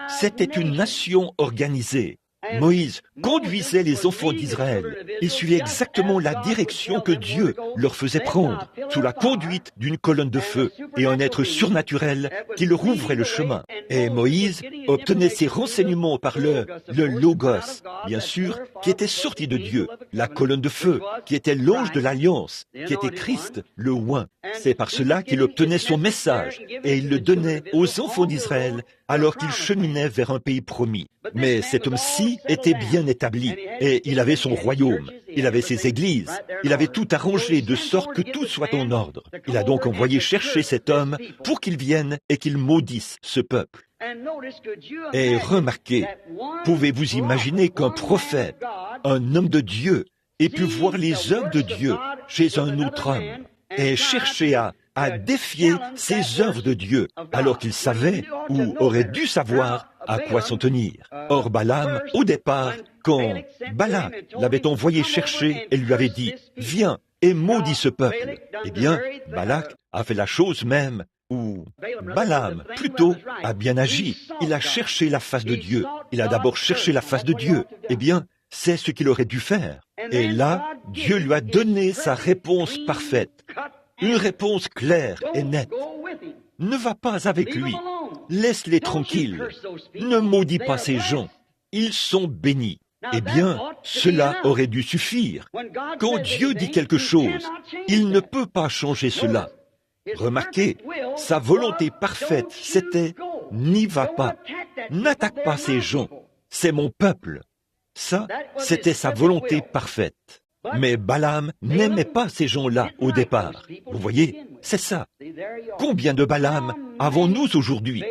C'était une nation organisée. Moïse conduisait les enfants d'Israël. Il suivait exactement la direction que Dieu leur faisait prendre, sous la conduite d'une colonne de feu et un être surnaturel qui leur ouvrait le chemin. Et Moïse obtenait ses renseignements par le Logos, bien sûr, qui était sorti de Dieu, la colonne de feu, qui était l'ange de l'Alliance, qui était Christ, le oint. C'est par cela qu'il obtenait son message et il le donnait aux enfants d'Israël alors qu'ils cheminaient vers un pays promis. Mais cet homme-ci était bien établi et il avait son royaume, il avait ses églises, il avait tout arrangé de sorte que tout soit en ordre. Il a donc envoyé chercher cet homme pour qu'il vienne et qu'il maudisse ce peuple. Et remarquez, pouvez-vous imaginer qu'un prophète, un homme de Dieu, ait pu voir les œuvres de Dieu chez un autre homme et chercher à défier ces œuvres de Dieu, alors qu'il savait, ou aurait dû savoir, à quoi s'en tenir. Or Balaam, au départ, quand Balak l'avait envoyé chercher et lui avait dit « Viens et maudis ce peuple », eh bien, Balak a fait la chose même, ou Balaam, plutôt, a bien agi. Il a cherché la face de Dieu. Il a d'abord cherché la face de Dieu. Eh bien, c'est ce qu'il aurait dû faire. Et là, Dieu lui a donné sa réponse parfaite. Une réponse claire et nette. Ne va pas avec lui. Laisse-les tranquilles. Ne maudis pas ces gens. Ils sont bénis. Eh bien, cela aurait dû suffire. Quand Dieu dit quelque chose, il ne peut pas changer cela. Remarquez, sa volonté parfaite, c'était « n'y va pas, n'attaque pas ces gens, c'est mon peuple ». Ça, c'était sa volonté parfaite. Mais Balaam n'aimait pas ces gens-là au départ. Vous voyez, c'est ça. Combien de Balaam avons-nous aujourd'hui?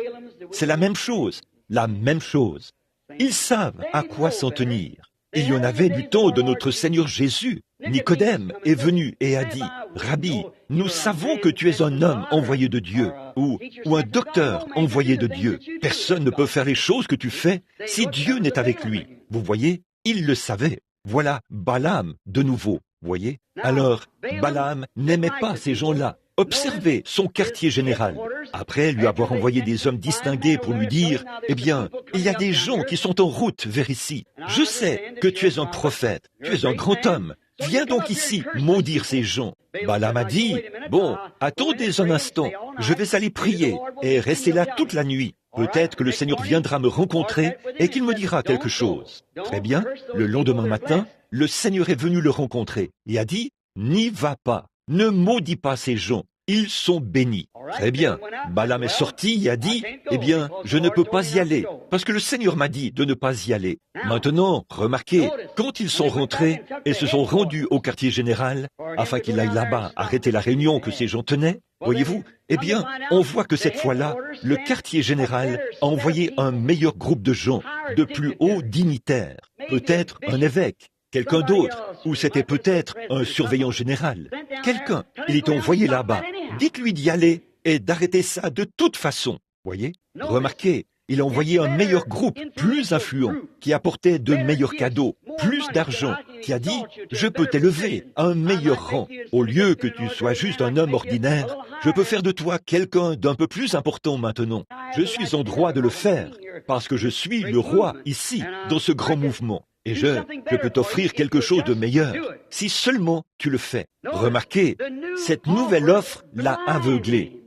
C'est la même chose, la même chose. Ils savent à quoi s'en tenir. Il y en avait du temps de notre Seigneur Jésus. Nicodème est venu et a dit, « Rabbi, nous savons que tu es un homme envoyé de Dieu, ou un docteur envoyé de Dieu. Personne ne peut faire les choses que tu fais si Dieu n'est avec lui. » Vous voyez, il le savait. Voilà Balaam de nouveau, voyez. Alors, Balaam n'aimait pas ces gens-là. Observez son quartier général. Après lui avoir envoyé des hommes distingués pour lui dire, « Eh bien, il y a des gens qui sont en route vers ici. Je sais que tu es un prophète, tu es un grand homme. Viens donc ici maudire ces gens. » Balaam a dit, « Bon, attendez un instant, je vais aller prier et rester là toute la nuit. Peut-être que le Seigneur viendra me rencontrer et qu'il me dira quelque chose. » Très bien, le lendemain matin, le Seigneur est venu le rencontrer et a dit, « N'y va pas, ne maudis pas ces gens, ils sont bénis. » Très bien, Balaam est sorti et a dit, « Eh bien, je ne peux pas y aller, parce que le Seigneur m'a dit de ne pas y aller. » Maintenant, remarquez, quand ils sont rentrés et se sont rendus au quartier général, afin qu'il aille là-bas arrêter la réunion que ces gens tenaient, voyez-vous, eh bien, on voit que cette fois-là, le quartier général a envoyé un meilleur groupe de gens, de plus hauts dignitaires, peut-être un évêque, quelqu'un d'autre, ou c'était peut-être un surveillant général. Quelqu'un, il est envoyé là-bas. Dites-lui d'y aller et d'arrêter ça de toute façon. Voyez? Remarquez, il a envoyé un meilleur groupe, plus influent, qui apportait de meilleurs cadeaux, plus d'argent, qui a dit « Je peux t'élever à un meilleur rang. Au lieu que tu sois juste un homme ordinaire, je peux faire de toi quelqu'un d'un peu plus important maintenant. Je suis en droit de le faire, parce que je suis le roi ici, dans ce grand mouvement. Et je peux t'offrir quelque chose de meilleur, si seulement tu le fais. Remarquez, cette nouvelle offre l'a aveuglé.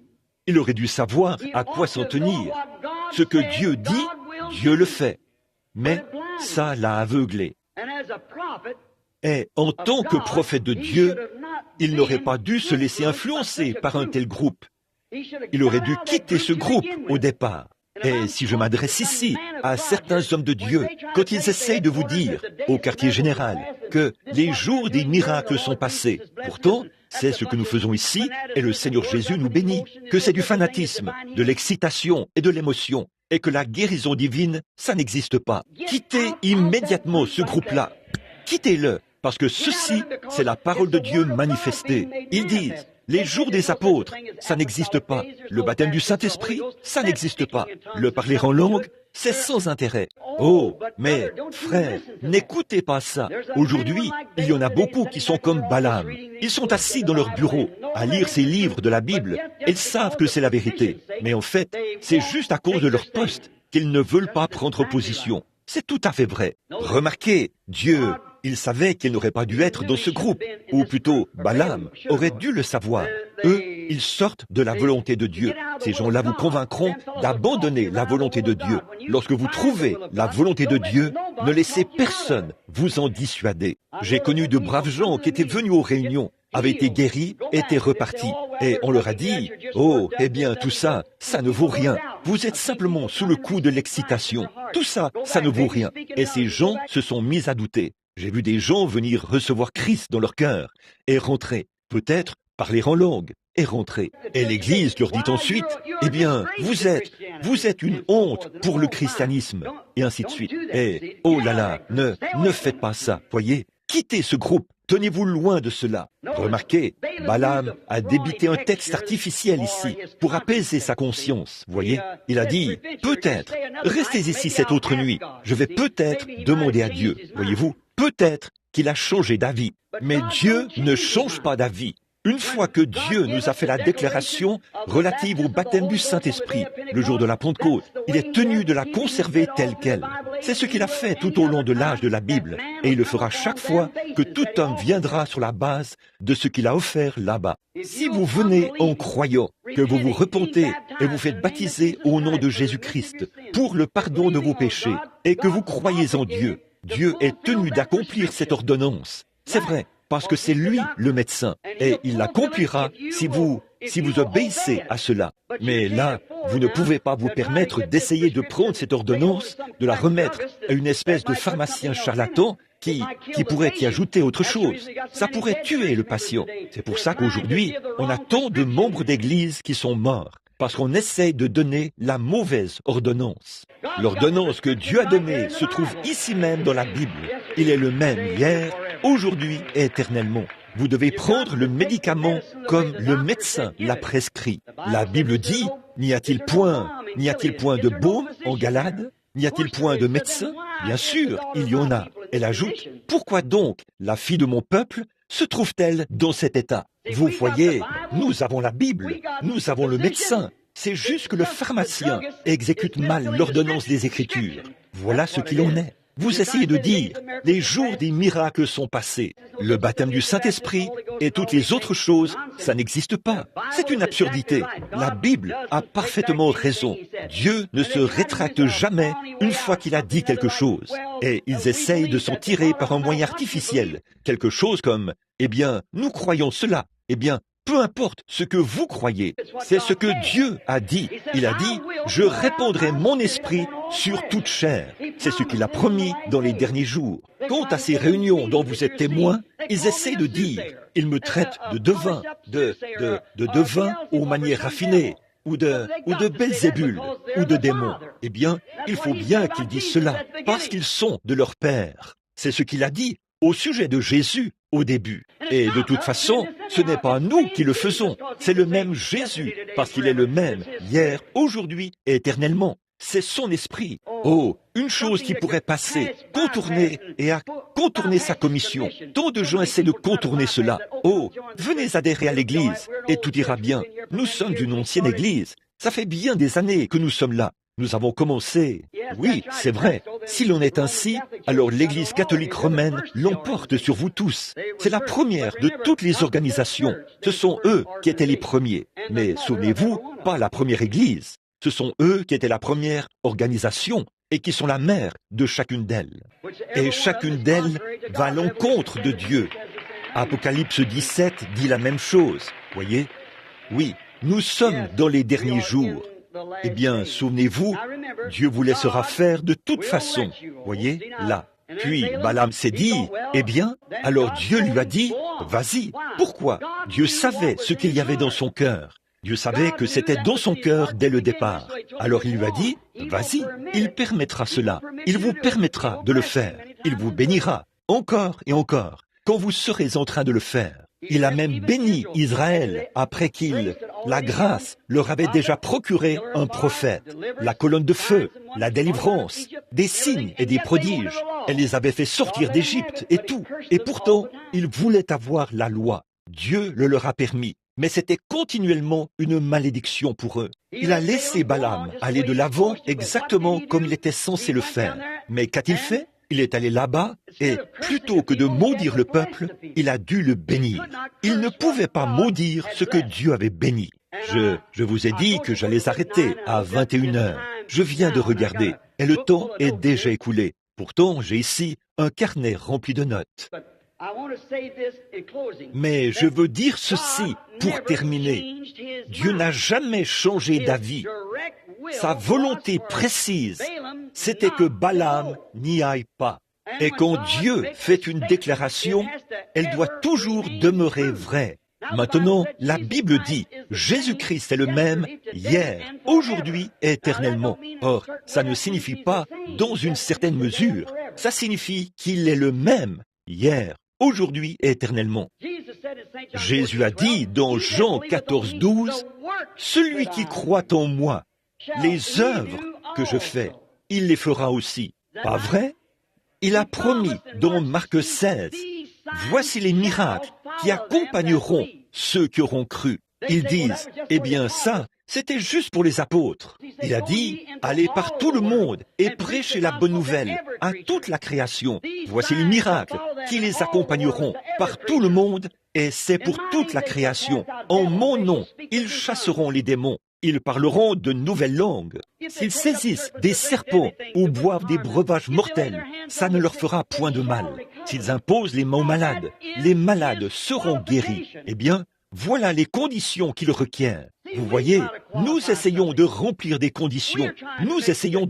Il aurait dû savoir à quoi s'en tenir. Ce que Dieu dit, Dieu le fait. Mais ça l'a aveuglé. Et en tant que prophète de Dieu, il n'aurait pas dû se laisser influencer par un tel groupe. Il aurait dû quitter ce groupe au départ. Et si je m'adresse ici à certains hommes de Dieu, quand ils essayent de vous dire, au quartier général, que les jours des miracles sont passés, pourtant, c'est ce que nous faisons ici, et le Seigneur Jésus nous bénit, que c'est du fanatisme, de l'excitation et de l'émotion, et que la guérison divine, ça n'existe pas. Quittez immédiatement ce groupe-là. Quittez-le, parce que ceci, c'est la parole de Dieu manifestée. Ils disent, les jours des apôtres, ça n'existe pas. Le baptême du Saint-Esprit, ça n'existe pas. Le parler en langue, c'est sans intérêt. Oh, mais frère, n'écoutez pas ça. Aujourd'hui, il y en a beaucoup qui sont comme Balaam. Ils sont assis dans leur bureau à lire ces livres de la Bible. Ils savent que c'est la vérité. Mais en fait, c'est juste à cause de leur poste qu'ils ne veulent pas prendre position. C'est tout à fait vrai. Remarquez, Dieu, il savait qu'il n'aurait pas dû être dans ce groupe, ou plutôt Balaam aurait dû le savoir. Eux, ils sortent de la volonté de Dieu. Ces gens-là vous convaincront d'abandonner la volonté de Dieu. Lorsque vous trouvez la volonté de Dieu, ne laissez personne vous en dissuader. J'ai connu de braves gens qui étaient venus aux réunions, avaient été guéris, étaient repartis. Et on leur a dit, « Oh, eh bien, tout ça, ça ne vaut rien. Vous êtes simplement sous le coup de l'excitation. Tout ça, ça ne vaut rien. » Et ces gens se sont mis à douter. J'ai vu des gens venir recevoir Christ dans leur cœur et rentrer, peut-être parler en langue et rentrer. Et l'Église leur dit ensuite, « Eh bien, vous êtes une honte pour le christianisme. » Et ainsi de suite. Et, oh là là, ne faites pas ça, voyez. Quittez ce groupe. Tenez-vous loin de cela. Remarquez, Balaam a débité un texte artificiel ici pour apaiser sa conscience. Voyez, il a dit, peut-être, restez ici cette autre nuit. Je vais peut-être demander à Dieu. Voyez-vous, peut-être qu'il a changé d'avis. Mais Dieu ne change pas d'avis. Une fois que Dieu nous a fait la déclaration relative au baptême du Saint-Esprit, le jour de la Pentecôte, il est tenu de la conserver telle qu'elle. C'est ce qu'il a fait tout au long de l'âge de la Bible, et il le fera chaque fois que tout homme viendra sur la base de ce qu'il a offert là-bas. Si vous venez en croyant, que vous vous repentez et vous faites baptiser au nom de Jésus-Christ pour le pardon de vos péchés, et que vous croyez en Dieu, Dieu est tenu d'accomplir cette ordonnance. C'est vrai. Parce que c'est lui le médecin, et il l'accomplira si vous obéissez à cela. Mais là, vous ne pouvez pas vous permettre d'essayer de prendre cette ordonnance, de la remettre à une espèce de pharmacien charlatan qui pourrait y ajouter autre chose. Ça pourrait tuer le patient. C'est pour ça qu'aujourd'hui, on a tant de membres d'église qui sont morts, parce qu'on essaye de donner la mauvaise ordonnance. L'ordonnance que Dieu a donnée se trouve ici même dans la Bible. Il est le même hier, aujourd'hui et éternellement. Vous devez prendre le médicament comme le médecin l'a prescrit. La Bible dit, n'y a-t-il point de baume en Galade? N'y a-t-il point de médecin? Bien sûr, il y en a. Elle ajoute, pourquoi donc la fille de mon peuple se trouve-t-elle dans cet état? Vous voyez, nous avons la Bible, nous avons le médecin. C'est juste que le pharmacien exécute mal l'ordonnance des Écritures. Voilà ce qu'il en est. Vous essayez de dire, les jours des miracles sont passés. Le baptême du Saint-Esprit et toutes les autres choses, ça n'existe pas. C'est une absurdité. La Bible a parfaitement raison. Dieu ne se rétracte jamais une fois qu'il a dit quelque chose. Et ils essayent de s'en tirer par un moyen artificiel. Quelque chose comme, eh bien, nous croyons cela. Eh bien, peu importe ce que vous croyez, c'est ce que Dieu a dit. Il a dit, je répandrai mon esprit sur toute chair. C'est ce qu'il a promis dans les derniers jours. Quant à ces réunions dont vous êtes témoins, ils essaient de dire, ils me traitent de devin, de devin aux manières raffinées, ou de Belzébul, ou de démons. Eh bien, il faut bien qu'ils disent cela, parce qu'ils sont de leur Père. C'est ce qu'il a dit au sujet de Jésus au début. Et de toute façon, ce n'est pas nous qui le faisons, c'est le même Jésus, parce qu'il est le même hier, aujourd'hui et éternellement. C'est son esprit. Oh, une chose qui pourrait passer, contourner sa commission. Tant de gens essaient de contourner cela. Oh, venez adhérer à l'église et tout ira bien. Nous sommes d'une ancienne église. Ça fait bien des années que nous sommes là. Nous avons commencé. Oui, c'est vrai. Si l'on est ainsi, alors l'Église catholique romaine l'emporte sur vous tous. C'est la première de toutes les organisations. Ce sont eux qui étaient les premiers. Mais souvenez-vous, pas la première Église. Ce sont eux qui étaient la première organisation et qui sont la mère de chacune d'elles. Et chacune d'elles va à l'encontre de Dieu. Apocalypse 17 dit la même chose, voyez? Oui, nous sommes dans les derniers jours. Eh bien, souvenez-vous, Dieu vous laissera faire de toute façon, voyez, là. Puis Balaam s'est dit, eh bien, alors Dieu lui a dit, vas-y. Pourquoi? Dieu savait ce qu'il y avait dans son cœur. Dieu savait que c'était dans son cœur dès le départ. Alors il lui a dit, vas-y, il permettra cela. Il vous permettra de le faire. Il vous bénira, encore et encore, quand vous serez en train de le faire. Il a même béni Israël après la grâce leur avait déjà procuré un prophète, la colonne de feu, la délivrance, des signes et des prodiges. Elle les avait fait sortir d'Égypte et tout. Et pourtant, ils voulaient avoir la loi. Dieu le leur a permis. Mais c'était continuellement une malédiction pour eux. Il a laissé Balaam aller de l'avant exactement comme il était censé le faire. Mais qu'a-t-il fait? Il est allé là-bas et, plutôt que de maudire le peuple, il a dû le bénir. Il ne pouvait pas maudire ce que Dieu avait béni. Je vous ai dit que j'allais arrêter à 21h. Je viens de regarder et le temps est déjà écoulé. Pourtant, j'ai ici un carnet rempli de notes. Mais je veux dire ceci pour terminer. Dieu n'a jamais changé d'avis. Sa volonté précise, c'était que Balaam n'y aille pas. Et quand Dieu fait une déclaration, elle doit toujours demeurer vraie. Maintenant, la Bible dit, Jésus-Christ est le même hier, aujourd'hui et éternellement. Or, ça ne signifie pas dans une certaine mesure. Ça signifie qu'il est le même hier, aujourd'hui et éternellement. Jésus a dit dans Jean 14, 12, « Celui qui croit en moi, les œuvres que je fais, il les fera aussi. » Pas vrai? Il a promis dans Marc 16, « Voici les miracles qui accompagneront ceux qui auront cru. » Ils disent, « Eh bien ça, c'était juste pour les apôtres. » Il a dit, « Allez par tout le monde et prêchez la bonne nouvelle à toute la création. Voici les miracles qui les accompagneront par tout le monde et c'est pour toute la création. En mon nom, ils chasseront les démons. Ils parleront de nouvelles langues. S'ils saisissent des serpents ou boivent des breuvages mortels, ça ne leur fera point de mal. S'ils imposent les mains aux malades, les malades seront guéris. Eh bien, voilà les conditions qu'il requiert. Vous voyez, nous essayons de remplir des conditions. Nous essayons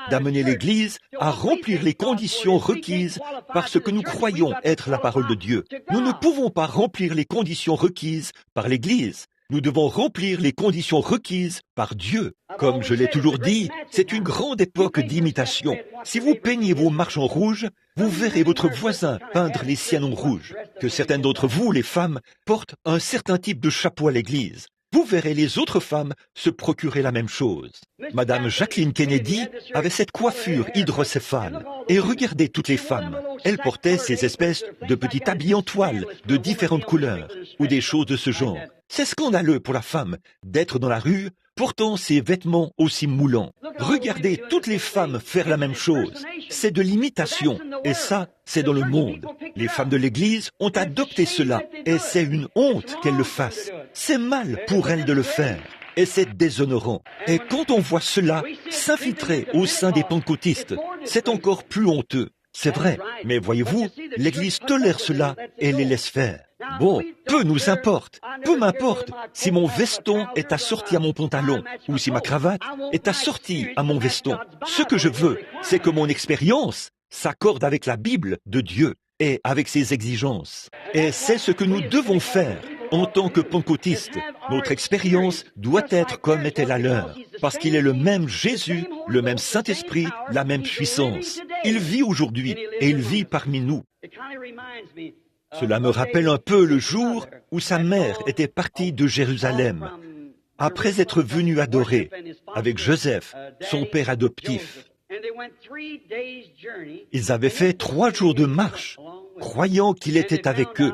d'amener l'Église à remplir les conditions requises par ce que nous croyons être la parole de Dieu. Nous ne pouvons pas remplir les conditions requises par l'Église. Nous devons remplir les conditions requises par Dieu. Comme je l'ai toujours dit, c'est une grande époque d'imitation. Si vous peignez vos marches en rouge, vous verrez votre voisin peindre les siennes en rouge. Que certaines d'entre vous, les femmes, portent un certain type de chapeau à l'église. Vous verrez les autres femmes se procurer la même chose. Madame Jacqueline Kennedy avait cette coiffure hydrocéphale. Et regardez toutes les femmes. Elles portaient ces espèces de petits habits en toile de différentes couleurs ou des choses de ce genre. C'est scandaleux pour la femme d'être dans la rue portant ces vêtements aussi moulants. Regardez toutes les femmes faire la même chose. C'est de l'imitation. Et ça, c'est dans le monde. Les femmes de l'Église ont adopté cela. Et c'est une honte qu'elles le fassent. C'est mal pour elles de le faire. Et c'est déshonorant. Et quand on voit cela s'infiltrer au sein des pentecôtistes, c'est encore plus honteux. C'est vrai, mais voyez-vous, l'Église tolère cela et les laisse faire. Bon, peu nous importe, peu m'importe si mon veston est assorti à mon pantalon ou si ma cravate est assortie à mon veston. Ce que je veux, c'est que mon expérience s'accorde avec la Bible de Dieu et avec ses exigences. Et c'est ce que nous devons faire. En tant que pentecôtistes, notre expérience doit être comme était la leur, parce qu'il est le même Jésus, le même Saint-Esprit, la même puissance. Il vit aujourd'hui et il vit parmi nous. Cela me rappelle un peu le jour où sa mère était partie de Jérusalem, après être venue adorer avec Joseph, son père adoptif. Ils avaient fait 3 jours de marche, croyant qu'il était avec eux,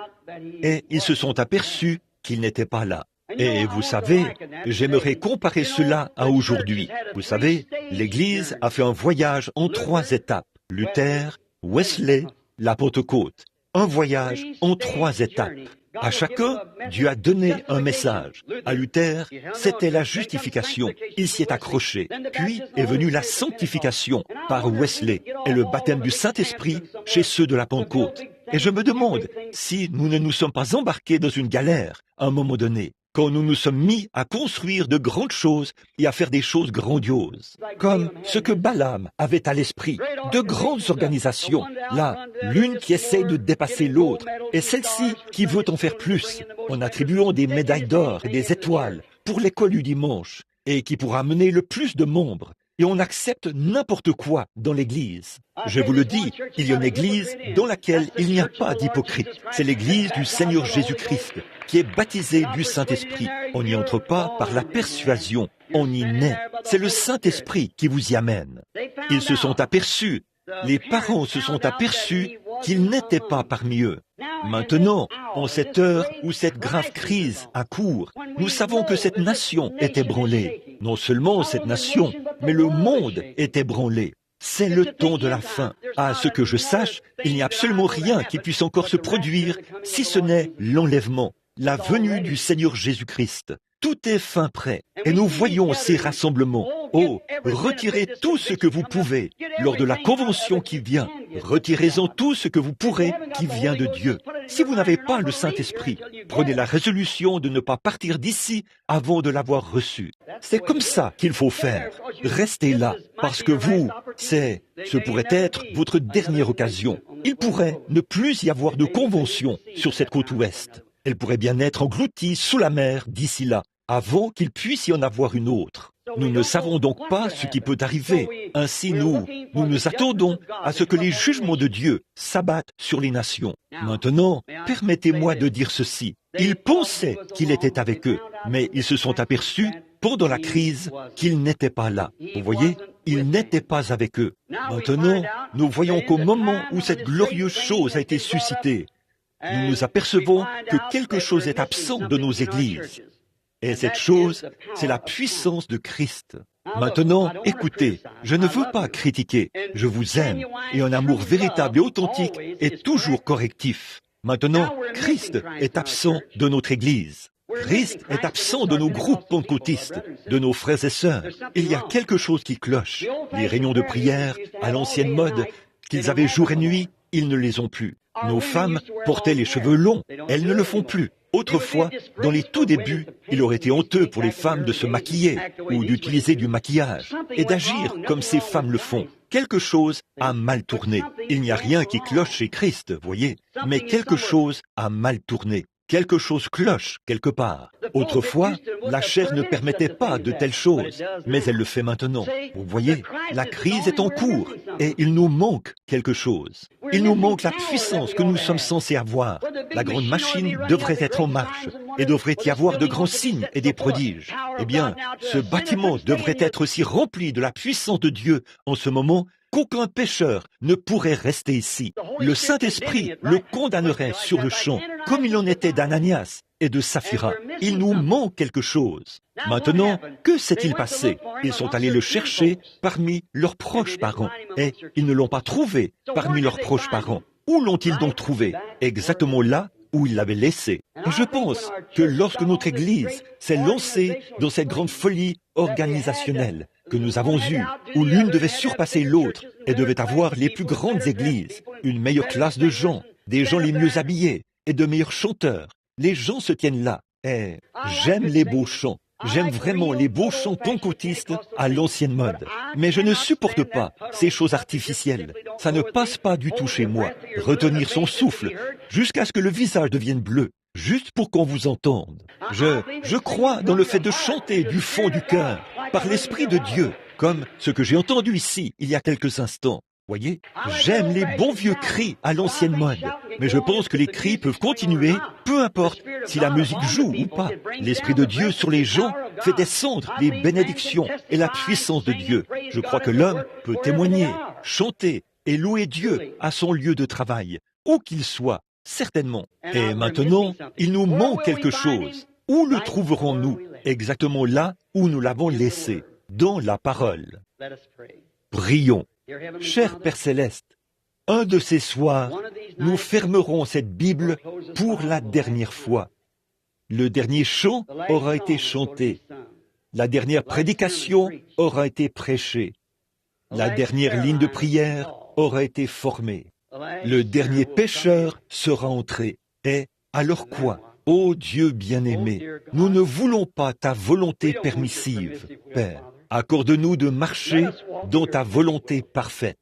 et ils se sont aperçus qu'il n'était pas là. Et vous savez, j'aimerais comparer cela à aujourd'hui. Vous savez, l'Église a fait un voyage en 3 étapes. Luther, Wesley, la Pentecôte. Un voyage en 3 étapes. À chacun, Dieu a donné un message. À Luther, c'était la justification. Il s'y est accroché. Puis est venue la sanctification par Wesley et le baptême du Saint-Esprit chez ceux de la Pentecôte. Et je me demande si nous ne nous sommes pas embarqués dans une galère à un moment donné, quand nous nous sommes mis à construire de grandes choses et à faire des choses grandioses, comme ce que Balaam avait à l'esprit, de grandes organisations, là, l'une qui essaie de dépasser l'autre, et celle-ci qui veut en faire plus, en attribuant des médailles d'or et des étoiles pour l'école du dimanche, et qui pourra amener le plus de membres. Et on accepte n'importe quoi dans l'Église. Je vous le dis, il y a une Église dans laquelle il n'y a pas d'hypocrite. C'est l'Église du Seigneur Jésus-Christ, qui est baptisée du Saint-Esprit. On n'y entre pas par la persuasion, on y naît. C'est le Saint-Esprit qui vous y amène. Ils se sont aperçus, les parents se sont aperçus qu'ils n'étaient pas parmi eux. Maintenant, en cette heure où cette grave crise accourt, nous savons que cette nation est ébranlée. Non seulement cette nation, mais le monde est ébranlé. C'est le temps de la fin. À ce que je sache, il n'y a absolument rien qui puisse encore se produire, si ce n'est l'enlèvement, la venue du Seigneur Jésus-Christ. Tout est fin prêt, et nous voyons ces rassemblements. Oh, retirez tout ce que vous pouvez lors de la convention qui vient. Retirez-en tout ce que vous pourrez qui vient de Dieu. Si vous n'avez pas le Saint-Esprit, prenez la résolution de ne pas partir d'ici avant de l'avoir reçu. C'est comme ça qu'il faut faire. Restez là, parce que ce pourrait être votre dernière occasion. Il pourrait ne plus y avoir de convention sur cette côte ouest. Elle pourrait bien être engloutie sous la mer d'ici là, avant qu'il puisse y en avoir une autre. Nous ne savons donc pas ce qui peut arriver. Ainsi, nous nous attendons à ce que les jugements de Dieu s'abattent sur les nations. Maintenant, permettez-moi de dire ceci. Ils pensaient qu'il était avec eux, mais ils se sont aperçus, pendant la crise, qu'il n'était pas là. Vous voyez, il n'était pas avec eux. Maintenant, nous voyons qu'au moment où cette glorieuse chose a été suscitée, nous nous apercevons que quelque chose est absent de nos églises. Et cette chose, c'est la puissance de Christ. Maintenant, écoutez, je ne veux pas critiquer, je vous aime, et un amour véritable et authentique est toujours correctif. Maintenant, Christ est absent de notre Église. Christ est absent de nos groupes pentecôtistes, de nos frères et sœurs. Il y a quelque chose qui cloche. Les réunions de prière, à l'ancienne mode, qu'ils avaient jour et nuit, ils ne les ont plus. Nos femmes portaient les cheveux longs, elles ne le font plus. Autrefois, dans les tout débuts, il aurait été honteux pour les femmes de se maquiller ou d'utiliser du maquillage et d'agir comme ces femmes le font. Quelque chose a mal tourné. Il n'y a rien qui cloche chez Christ, voyez, mais quelque chose a mal tourné. Quelque chose cloche quelque part. Autrefois, la chair ne permettait pas de telles choses, mais elle le fait maintenant. Vous voyez, la crise est en cours et il nous manque quelque chose. Il nous manque la puissance que nous sommes censés avoir. La grande machine devrait être en marche et devrait y avoir de grands signes et des prodiges. Eh bien, ce bâtiment devrait être aussi rempli de la puissance de Dieu en ce moment qu'aucun pécheur ne pourrait rester ici. Le Saint-Esprit le condamnerait sur le champ, comme il en était d'Ananias et de Saphira. Il nous manque quelque chose. Maintenant, que s'est-il passé? Ils sont allés le chercher parmi leurs proches parents, et ils ne l'ont pas trouvé parmi leurs proches parents. Où l'ont-ils donc trouvé? Exactement là où ils l'avaient laissé. Et je pense que lorsque notre Église s'est lancée dans cette grande folie organisationnelle que nous avons eue, où l'une devait surpasser l'autre et devait avoir les plus grandes églises, une meilleure classe de gens, des gens les mieux habillés et de meilleurs chanteurs, les gens se tiennent là. Et j'aime les beaux chants. J'aime vraiment les beaux chants pentecôtistes à l'ancienne mode. Mais je ne supporte pas ces choses artificielles. Ça ne passe pas du tout chez moi. Retenir son souffle jusqu'à ce que le visage devienne bleu, juste pour qu'on vous entende. Je crois dans le fait de chanter du fond du cœur, par l'Esprit de Dieu, comme ce que j'ai entendu ici il y a quelques instants. Voyez, j'aime les bons vieux cris à l'ancienne mode, mais je pense que les cris peuvent continuer, peu importe si la musique joue ou pas. L'Esprit de Dieu sur les gens fait descendre les bénédictions et la puissance de Dieu. Je crois que l'homme peut témoigner, chanter et louer Dieu à son lieu de travail, où qu'il soit, certainement. Et maintenant, il nous manque quelque chose. Où le trouverons-nous? Exactement là où nous l'avons laissé, dans la parole. Prions. Cher Père Céleste, un de ces soirs, nous fermerons cette Bible pour la dernière fois. Le dernier chant aura été chanté. La dernière prédication aura été prêchée. La dernière ligne de prière aura été formée. Le dernier pécheur sera entré. Et alors quoi? Ô Dieu bien-aimé, nous ne voulons pas ta volonté permissive, Père. Accorde-nous de marcher dans ta volonté parfaite.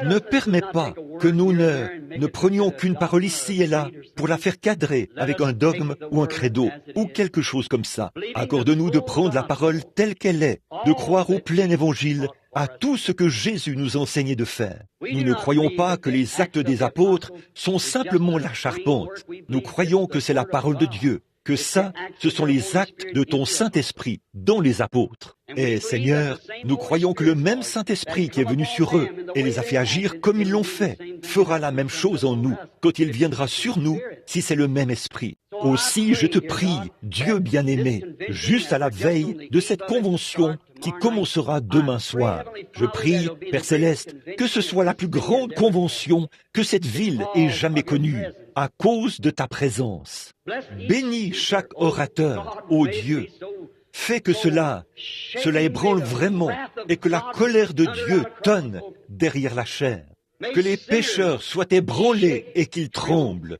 Ne permets pas que nous ne prenions qu'une parole ici et là pour la faire cadrer avec un dogme ou un credo ou quelque chose comme ça. Accorde-nous de prendre la parole telle qu'elle est, de croire au plein évangile, à tout ce que Jésus nous enseignait de faire. Nous ne croyons pas que les actes des apôtres sont simplement la charpente. Nous croyons que c'est la parole de Dieu, que ça, ce sont les actes de ton Saint-Esprit dans les apôtres. Et Seigneur, nous croyons que le même Saint-Esprit qui est venu sur eux et les a fait agir comme ils l'ont fait, fera la même chose en nous, quand il viendra sur nous, si c'est le même Esprit. Aussi, je te prie, Dieu bien-aimé, juste à la veille de cette convention qui commencera demain soir. Je prie, Père Céleste, que ce soit la plus grande convention que cette ville ait jamais connue, à cause de ta présence. Bénis chaque orateur, ô Dieu. Fais que cela ébranle vraiment et que la colère de Dieu tonne derrière la chair. Que les pécheurs soient ébranlés et qu'ils tremblent.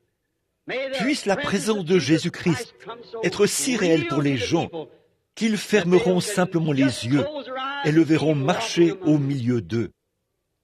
Puisse la présence de Jésus-Christ être si réelle pour les gens qu'ils fermeront simplement les yeux et le verront marcher au milieu d'eux.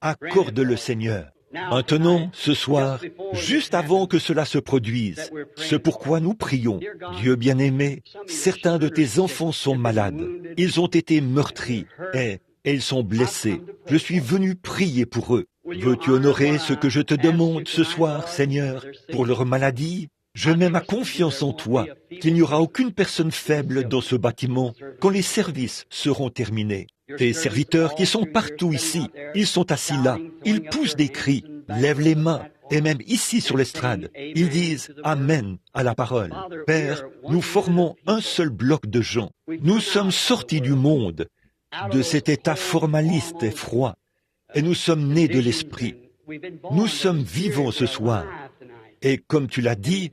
Accorde-le, Seigneur. Maintenant, ce soir, juste avant que cela se produise, ce pourquoi nous prions, Dieu bien-aimé, certains de tes enfants sont malades, ils ont été meurtris et ils sont blessés. Je suis venu prier pour eux. Veux-tu honorer ce que je te demande ce soir, Seigneur, pour leur maladie? Je mets ma confiance en toi, qu'il n'y aura aucune personne faible dans ce bâtiment quand les services seront terminés. Tes serviteurs qui sont partout ici, ils sont assis là, ils poussent des cris, lèvent les mains, et même ici sur l'estrade, ils disent « Amen » à la parole. Père, nous formons un seul bloc de gens. Nous sommes sortis du monde, de cet état formaliste et froid, et nous sommes nés de l'Esprit. Nous sommes vivants ce soir. Et comme tu l'as dit,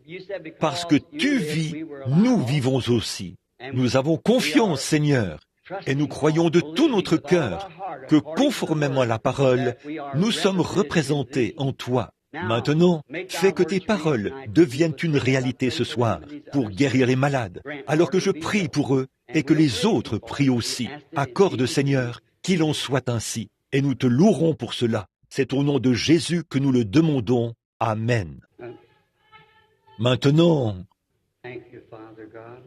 parce que tu vis, nous vivons aussi. Nous avons confiance, Seigneur, et nous croyons de tout notre cœur que conformément à la parole, nous sommes représentés en toi. Maintenant, fais que tes paroles deviennent une réalité ce soir pour guérir les malades, alors que je prie pour eux et que les autres prient aussi. Accorde, Seigneur, qu'il en soit ainsi, et nous te louerons pour cela. C'est au nom de Jésus que nous le demandons. Amen. Maintenant,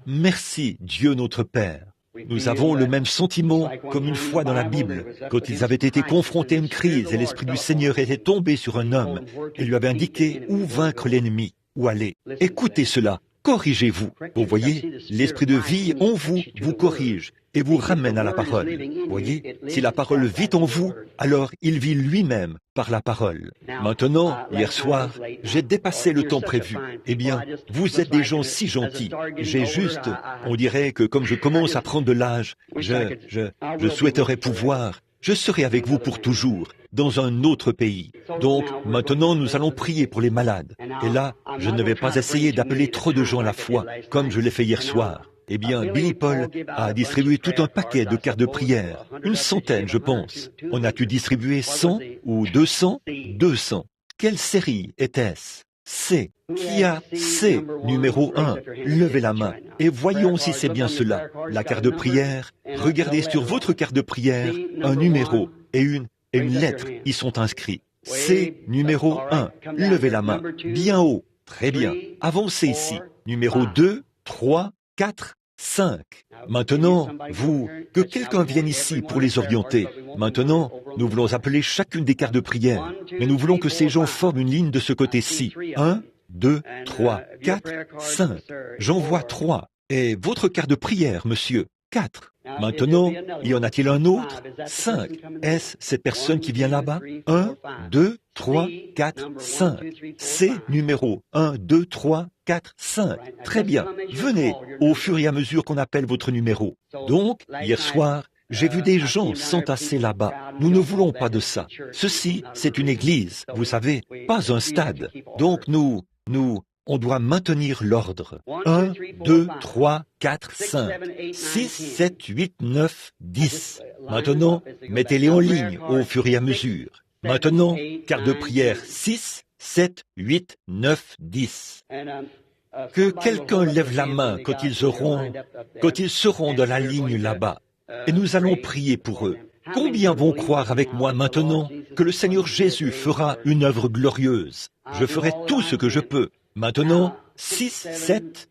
merci Dieu notre Père. Nous avons le même sentiment comme une fois dans la Bible, quand ils avaient été confrontés à une crise et l'Esprit du Seigneur était tombé sur un homme et lui avait indiqué où vaincre l'ennemi, où aller. Écoutez cela, corrigez-vous. Vous voyez, l'Esprit de vie en vous vous corrige et vous ramène à la parole. Voyez, si la parole vit en vous, alors il vit lui-même par la parole. Maintenant, hier soir, j'ai dépassé le temps prévu. Eh bien, vous êtes des gens si gentils. J'ai juste, on dirait que comme je commence à prendre de l'âge, je souhaiterais pouvoir, je serai avec vous pour toujours, dans un autre pays. Donc, maintenant, nous allons prier pour les malades. Et là, je ne vais pas essayer d'appeler trop de gens à la fois, comme je l'ai fait hier soir. Eh bien, Billy Paul a distribué tout un paquet de cartes de prière, une centaine, je pense. On a-tu distribué 100 ou 200? 200. Quelle série était-ce? C. Qui a C numéro 1? Levez la main et voyons si c'est bien cela. La carte de prière, regardez sur votre carte de prière, un numéro et une lettre y sont inscrits. C numéro 1. Levez la main. Bien haut. Très bien. Avancez ici. Numéro 2, 3, 4, 5. Maintenant, que quelqu'un vienne ici pour les orienter. Maintenant, nous voulons appeler chacune des cartes de prière, mais nous voulons que ces gens forment une ligne de ce côté-ci. 1, 2, 3, 4, 5. J'en vois 3. Et votre carte de prière, monsieur? 4. Maintenant, y en a-t-il un autre? 5. Est-ce cette personne qui vient là-bas? 1, 2, 3, 4, 5. C'est numéro 1, 2, 3, 4, 5. Très bien. Venez au fur et à mesure qu'on appelle votre numéro. Donc, hier soir, j'ai vu des gens s'entasser là-bas. Nous ne voulons pas de ça. Ceci, c'est une église, vous savez, pas un stade. Donc on doit maintenir l'ordre. 1, 2, 3, 4, 5, 6, 7, 8, 9, 10. Maintenant, mettez-les en ligne au fur et à mesure. Maintenant, quart de prière 6, 7, 8, 9, 10. Que quelqu'un lève la main quand ils seront dans la ligne là-bas. Et nous allons prier pour eux. Combien vont croire avec moi maintenant que le Seigneur Jésus fera une œuvre glorieuse? Je ferai tout ce que je peux. Maintenant, 6, 7,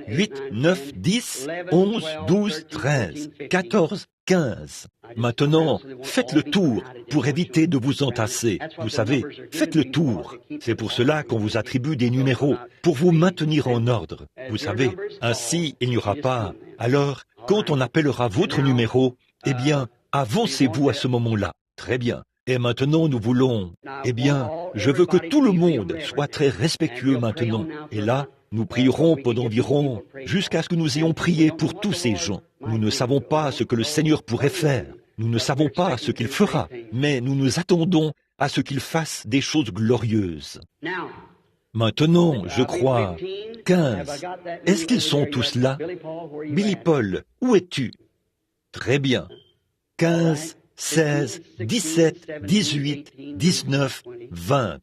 8, 9, 10, 11, 12, 13, 14, 15. Maintenant, faites le tour pour éviter de vous entasser. Vous savez, faites le tour. C'est pour cela qu'on vous attribue des numéros, pour vous maintenir en ordre. Vous savez, ainsi il n'y aura pas. Alors, quand on appellera votre numéro, eh bien, avancez-vous à ce moment-là. Très bien. Et maintenant, nous voulons... Eh bien, je veux que tout le monde soit très respectueux maintenant. Et là, nous prierons pendant environ jusqu'à ce que nous ayons prié pour tous ces gens. Nous ne savons pas ce que le Seigneur pourrait faire. Nous ne savons pas ce qu'il fera. Mais nous nous attendons à ce qu'il fasse des choses glorieuses. Maintenant, je crois, 15. Est-ce qu'ils sont tous là? Billy Paul, où es-tu? Très bien. 15, 16, 17, 18, 19, 20.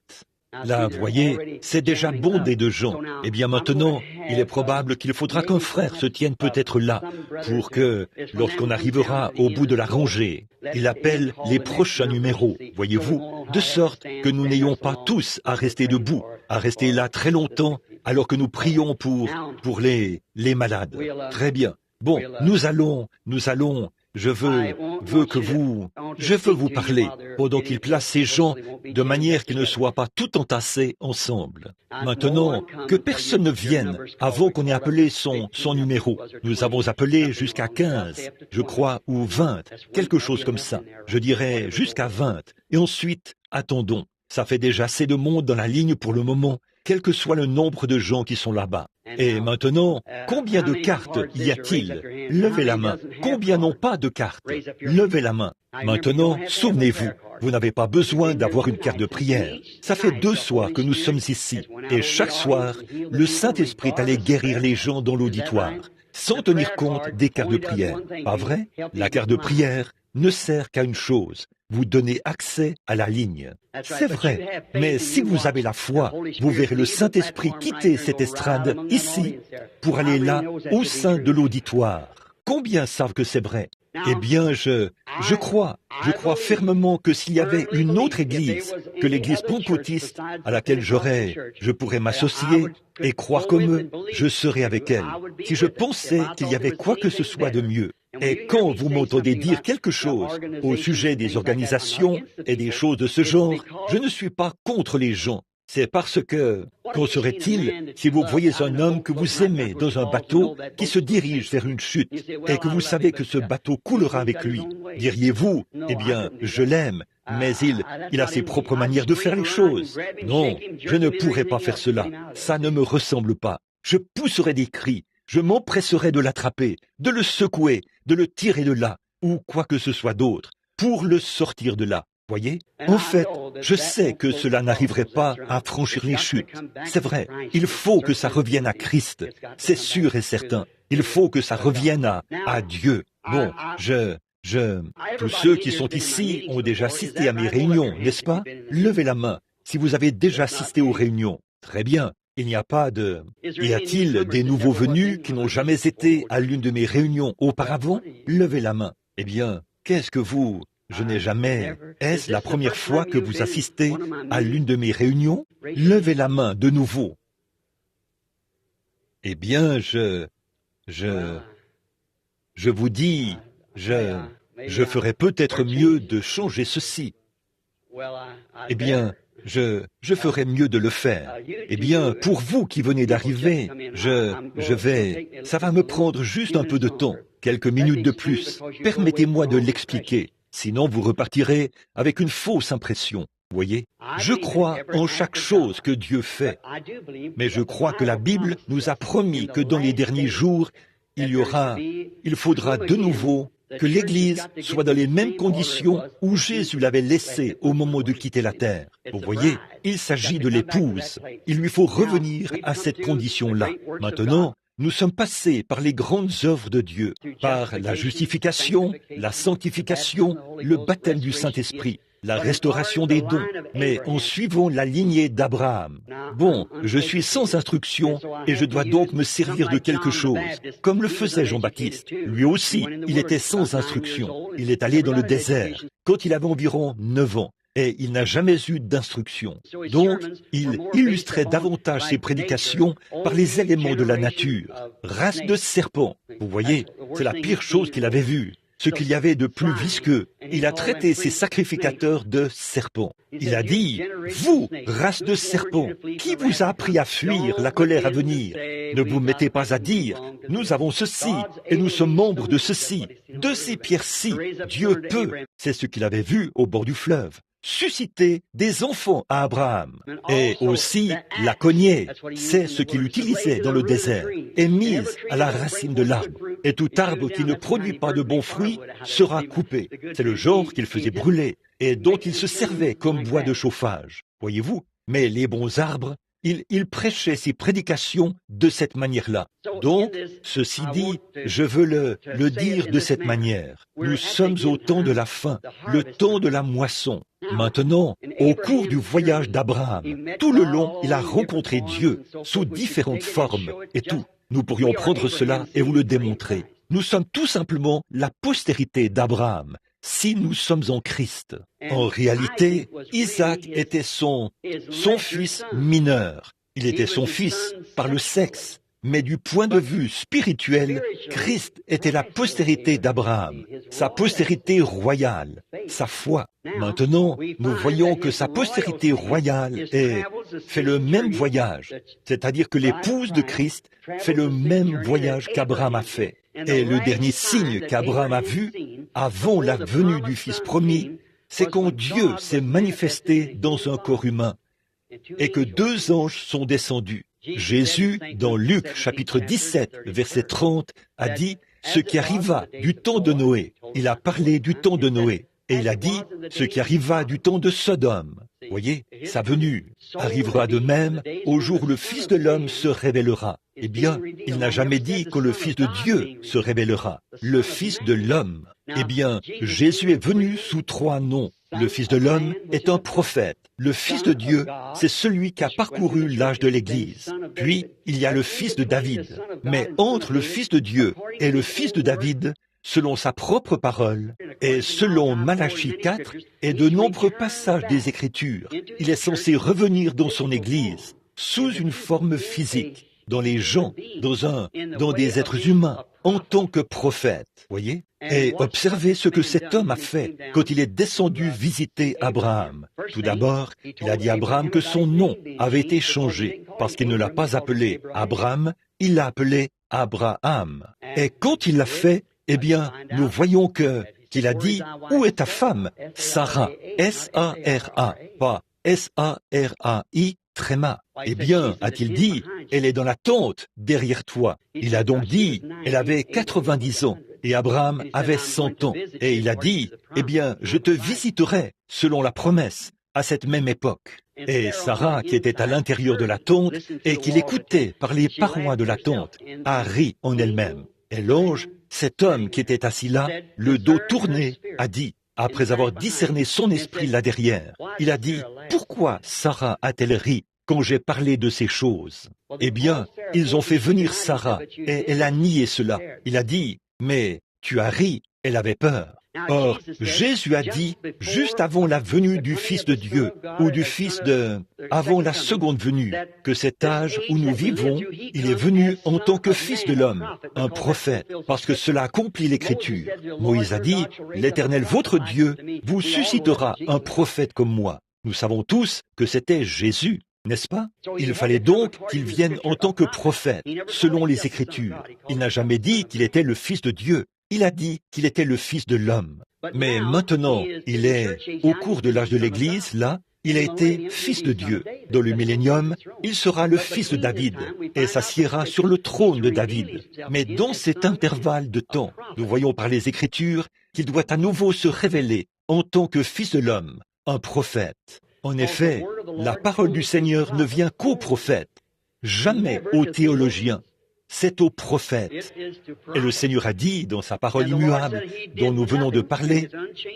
Là, vous voyez, c'est déjà bondé de gens. Eh bien maintenant, il est probable qu'il faudra qu'un frère se tienne peut-être là, pour que, lorsqu'on arrivera au bout de la rangée, il appelle les prochains numéros, voyez-vous, de sorte que nous n'ayons pas tous à rester debout, à rester là très longtemps, alors que nous prions pour les malades. Très bien. Bon, nous allons, je veux vous parler pendant qu'il place ces gens de manière qu'ils ne soient pas tout entassés ensemble. Maintenant, que personne ne vienne avant qu'on ait appelé son numéro. Nous avons appelé jusqu'à 15, je crois, ou 20, quelque chose comme ça. Je dirais jusqu'à 20. Et ensuite, attendons. Ça fait déjà assez de monde dans la ligne pour le moment, quel que soit le nombre de gens qui sont là-bas. Et maintenant, combien de cartes y a-t-il? Levez la main. Combien n'ont pas de cartes? Levez la main. Maintenant, souvenez-vous, vous n'avez pas besoin d'avoir une carte de prière. Ça fait 2 soirs que nous sommes ici. Et chaque soir, le Saint-Esprit allait guérir les gens dans l'auditoire, sans tenir compte des cartes de prière. Pas vrai? La carte de prière ne sert qu'à une chose, vous donner accès à la ligne. C'est vrai, mais si vous avez la foi, vous verrez le Saint-Esprit quitter cette estrade ici pour aller là, au sein de l'auditoire. Combien savent que c'est vrai? Eh bien, je crois fermement que s'il y avait une autre église que l'église pentecôtiste à laquelle je pourrais m'associer et croire comme eux, je serais avec elle. Si je pensais qu'il y avait quoi que ce soit de mieux. Et quand vous m'entendez dire quelque chose au sujet des organisations et des choses de ce genre, je ne suis pas contre les gens. C'est parce que, qu'en serait-il si vous voyez un homme que vous aimez dans un bateau qui se dirige vers une chute et que vous savez que ce bateau coulera avec lui? Diriez-vous, eh bien, je l'aime, mais il a ses propres manières de faire les choses. Non, je ne pourrais pas faire cela. Ça ne me ressemble pas. Je pousserai des cris. Je m'empresserai de l'attraper, de le secouer, de le tirer de là, ou quoi que ce soit d'autre, pour le sortir de là. Voyez? En fait, je sais que cela n'arriverait pas à franchir les chutes. C'est vrai, il faut que ça revienne à Christ. C'est sûr et certain. Il faut que ça revienne à Dieu. Bon, tous ceux qui sont ici ont déjà assisté à mes réunions, n'est-ce pas? Levez la main si vous avez déjà assisté aux réunions. Très bien. Il n'y a pas de... Y a-t-il des nouveaux venus qui n'ont jamais été à l'une de mes réunions auparavant? Levez la main. Eh bien, qu'est-ce que vous... Je n'ai jamais... Est-ce la première fois que vous assistez à l'une de mes réunions? Levez la main de nouveau. Eh bien, je vous dis, je ferais peut-être mieux de changer ceci. Eh bien... Je ferais mieux de le faire. Eh bien, pour vous qui venez d'arriver, ça va me prendre juste un peu de temps, quelques minutes de plus. Permettez-moi de l'expliquer. Sinon, vous repartirez avec une fausse impression. Voyez, je crois en chaque chose que Dieu fait. Mais je crois que la Bible nous a promis que dans les derniers jours, il faudra de nouveau que l'Église soit dans les mêmes conditions où Jésus l'avait laissée au moment de quitter la terre. Vous voyez, il s'agit de l'épouse. Il lui faut revenir à cette condition-là. Maintenant, nous sommes passés par les grandes œuvres de Dieu, par la justification, la sanctification, le baptême du Saint-Esprit, la restauration des dons, mais en suivant la lignée d'Abraham. Bon, je suis sans instruction et je dois donc me servir de quelque chose, comme le faisait Jean-Baptiste. Lui aussi, il était sans instruction. Il est allé dans le désert quand il avait environ 9 ans. Et il n'a jamais eu d'instruction. Donc, il illustrait davantage ses prédications par les éléments de la nature. Race de serpent. Vous voyez, c'est la pire chose qu'il avait vue. Ce qu'il y avait de plus visqueux. Il a traité ses sacrificateurs de serpents. Il a dit, « Vous, race de serpents, qui vous a appris à fuir la colère à venir? Ne vous mettez pas à dire, nous avons ceci et nous sommes membres de ceci. De ces pierres-ci, Dieu peut. » C'est ce qu'il avait vu au bord du fleuve. Susciter des enfants à Abraham. Et aussi la cognée, c'est ce qu'il utilisait dans le désert, est mise à la racine de l'arbre. Et tout arbre qui ne produit pas de bons fruits sera coupé. C'est le genre qu'il faisait brûler et dont il se servait comme bois de chauffage. Voyez-vous? Mais les bons arbres, il prêchait ses prédications de cette manière-là. Donc, ceci dit, je veux le dire de cette manière. Nous sommes au temps de la fin, le temps de la moisson. Maintenant, au cours du voyage d'Abraham, tout le long, il a rencontré Dieu sous différentes formes et tout. Nous pourrions prendre cela et vous le démontrer. Nous sommes tout simplement la postérité d'Abraham, si nous sommes en Christ. En réalité, Isaac était son fils mineur. Il était son fils par le sexe. Mais du point de vue spirituel, Christ était la postérité d'Abraham, sa postérité royale, sa foi. Maintenant, nous voyons que sa postérité royale fait le même voyage, c'est-à-dire que l'épouse de Christ fait le même voyage qu'Abraham a fait. Et le dernier signe qu'Abraham a vu, avant la venue du Fils promis, c'est quand Dieu s'est manifesté dans un corps humain et que 2 anges sont descendus. Jésus, dans Luc chapitre 17, verset 30, a dit ce qui arriva du temps de Noé. Il a parlé du temps de Noé. Et il a dit ce qui arriva du temps de Sodome. Voyez, sa venue arrivera de même au jour où le Fils de l'homme se révélera. Eh bien, il n'a jamais dit que le Fils de Dieu se révélera. Le Fils de l'homme. Eh bien, Jésus est venu sous 3 noms. Le Fils de l'homme est un prophète. Le Fils de Dieu, c'est celui qui a parcouru l'âge de l'Église. Puis, il y a le Fils de David. Mais entre le Fils de Dieu et le Fils de David, selon sa propre parole, et selon Malachie 4 et de nombreux passages des Écritures, il est censé revenir dans son Église, sous une forme physique, dans les gens, dans des êtres humains, en tant que prophète. Voyez? Et observez ce que cet homme a fait quand il est descendu visiter Abraham. Tout d'abord, il a dit à Abraham que son nom avait été changé, parce qu'il ne l'a pas appelé Abraham, il l'a appelé Abraham. Et quand il l'a fait, eh bien, nous voyons qu'il a dit « Où est ta femme ?» Sarah, S-A-R-A, pas S-A-R-A-I, tréma. Eh bien, a-t-il dit, elle est dans la tente derrière toi. Il a donc dit, elle avait 90 ans et Abraham avait 100 ans. Et il a dit, eh bien, je te visiterai selon la promesse à cette même époque. Et Sarah, qui était à l'intérieur de la tente et qui l'écoutait par les parois de la tente, a ri en elle-même. Et l'ange, cet homme qui était assis là, le dos tourné, a dit, après avoir discerné son esprit là derrière, il a dit, « Pourquoi Sarah a-t-elle ri quand j'ai parlé de ces choses ?» Eh bien, ils ont fait venir Sarah, et elle a nié cela. Il a dit, « Mais tu as ri, elle avait peur. » Or, Jésus a dit, juste avant la venue du Fils de Dieu, ou avant la seconde venue, que cet âge où nous vivons, il est venu en tant que Fils de l'homme, un prophète, parce que cela accomplit l'Écriture. Moïse a dit, l'Éternel votre Dieu vous suscitera un prophète comme moi. Nous savons tous que c'était Jésus, n'est-ce pas? Il fallait donc qu'il vienne en tant que prophète, selon les Écritures. Il n'a jamais dit qu'il était le Fils de Dieu. il a dit qu'il était le Fils de l'homme. Mais maintenant, il est, au cours de l'âge de l'Église, là, il a été Fils de Dieu. Dans le millénium, il sera le Fils de David et s'assiera sur le trône de David. Mais dans cet intervalle de temps, nous voyons par les Écritures qu'il doit à nouveau se révéler en tant que Fils de l'homme, un prophète. En effet, la parole du Seigneur ne vient qu'aux prophètes, jamais aux théologiens. C'est aux prophètes. Et le Seigneur a dit, dans sa parole immuable, dont nous venons de parler,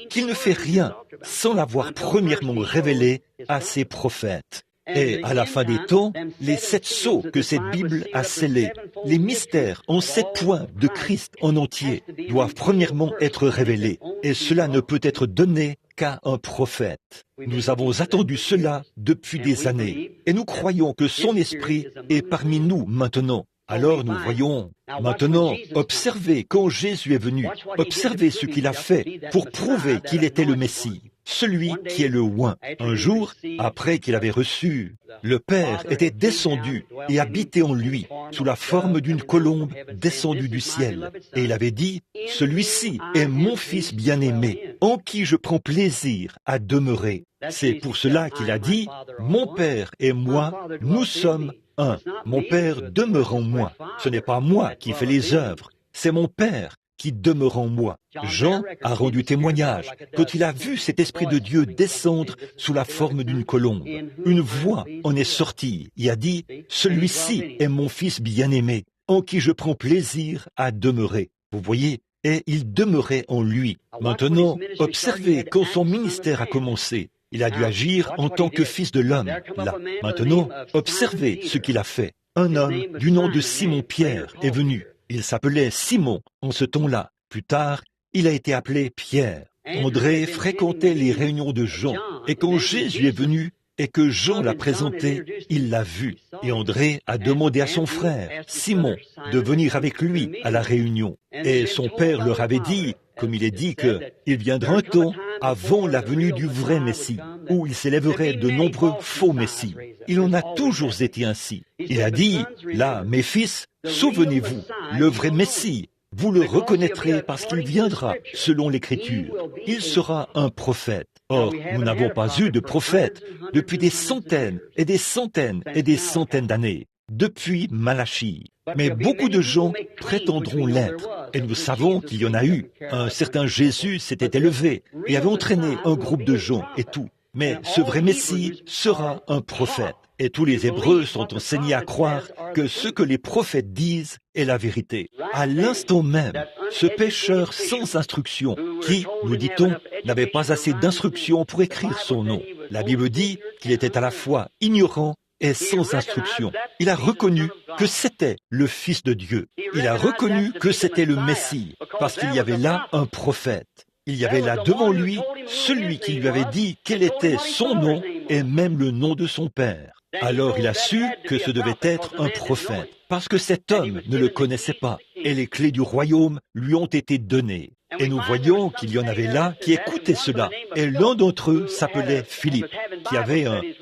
qu'il ne fait rien sans l'avoir premièrement révélé à ses prophètes. Et à la fin des temps, les 7 sceaux que cette Bible a scellés, les mystères en 7 points de Christ en entier, doivent premièrement être révélés. Et cela ne peut être donné qu'à un prophète. Nous avons attendu cela depuis des années. Et nous croyons que son esprit est parmi nous maintenant. Alors nous voyons, maintenant, observez quand Jésus est venu, observez ce qu'il a fait pour prouver qu'il était le Messie, celui qui est le oint. Un jour, après qu'il avait reçu, le Père était descendu et habitait en lui, sous la forme d'une colombe descendue du ciel. Et il avait dit, « Celui-ci est mon Fils bien-aimé, en qui je prends plaisir à demeurer. » C'est pour cela qu'il a dit, « Mon Père et moi, nous sommes un. Mon Père demeure en moi. Ce n'est pas moi qui fais les œuvres, c'est mon Père qui demeure en moi. » Jean a rendu témoignage quand il a vu cet Esprit de Dieu descendre sous la forme d'une colombe. Une voix en est sortie et a dit, « Celui-ci est mon Fils bien-aimé, en qui je prends plaisir à demeurer. » Vous voyez, et il demeurait en lui. Maintenant, observez quand son ministère a commencé. Il a dû agir en tant que Fils de l'homme, là. Maintenant, observez ce qu'il a fait. Un homme du nom de Simon-Pierre est venu. Il s'appelait Simon en ce temps-là. Plus tard, il a été appelé Pierre. André fréquentait les réunions de Jean. Et quand Jésus est venu et que Jean l'a présenté, il l'a vu. Et André a demandé à son frère, Simon, de venir avec lui à la réunion. Et son père leur avait dit, comme il est dit qu'il viendra un temps avant la venue du vrai Messie, où il s'élèverait de nombreux faux Messies. Il en a toujours été ainsi. Il a dit, là, mes fils, souvenez-vous, le vrai Messie, vous le reconnaîtrez parce qu'il viendra selon l'Écriture. Il sera un prophète. Or, nous n'avons pas eu de prophète depuis des centaines et des centaines et des centaines d'années, depuis Malachie. Mais beaucoup de gens prétendront l'être. Et nous savons qu'il y en a eu. Un certain Jésus s'était élevé et avait entraîné un groupe de gens et tout. Mais ce vrai Messie sera un prophète. Et tous les Hébreux sont enseignés à croire que ce que les prophètes disent est la vérité. À l'instant même, ce pécheur sans instruction, qui, nous dit-on, n'avait pas assez d'instruction pour écrire son nom. La Bible dit qu'il était à la fois ignorant et sans instruction. Il a reconnu que c'était le Fils de Dieu. Il a reconnu que c'était le Messie, parce qu'il y avait là un prophète. Il y avait là devant lui celui qui lui avait dit quel était son nom et même le nom de son père. Alors il a su que ce devait être un prophète, parce que cet homme ne le connaissait pas, et les clés du royaume lui ont été données. Et nous voyons qu'il y en avait là qui écoutaient cela, et l'un d'entre eux s'appelait Philippe,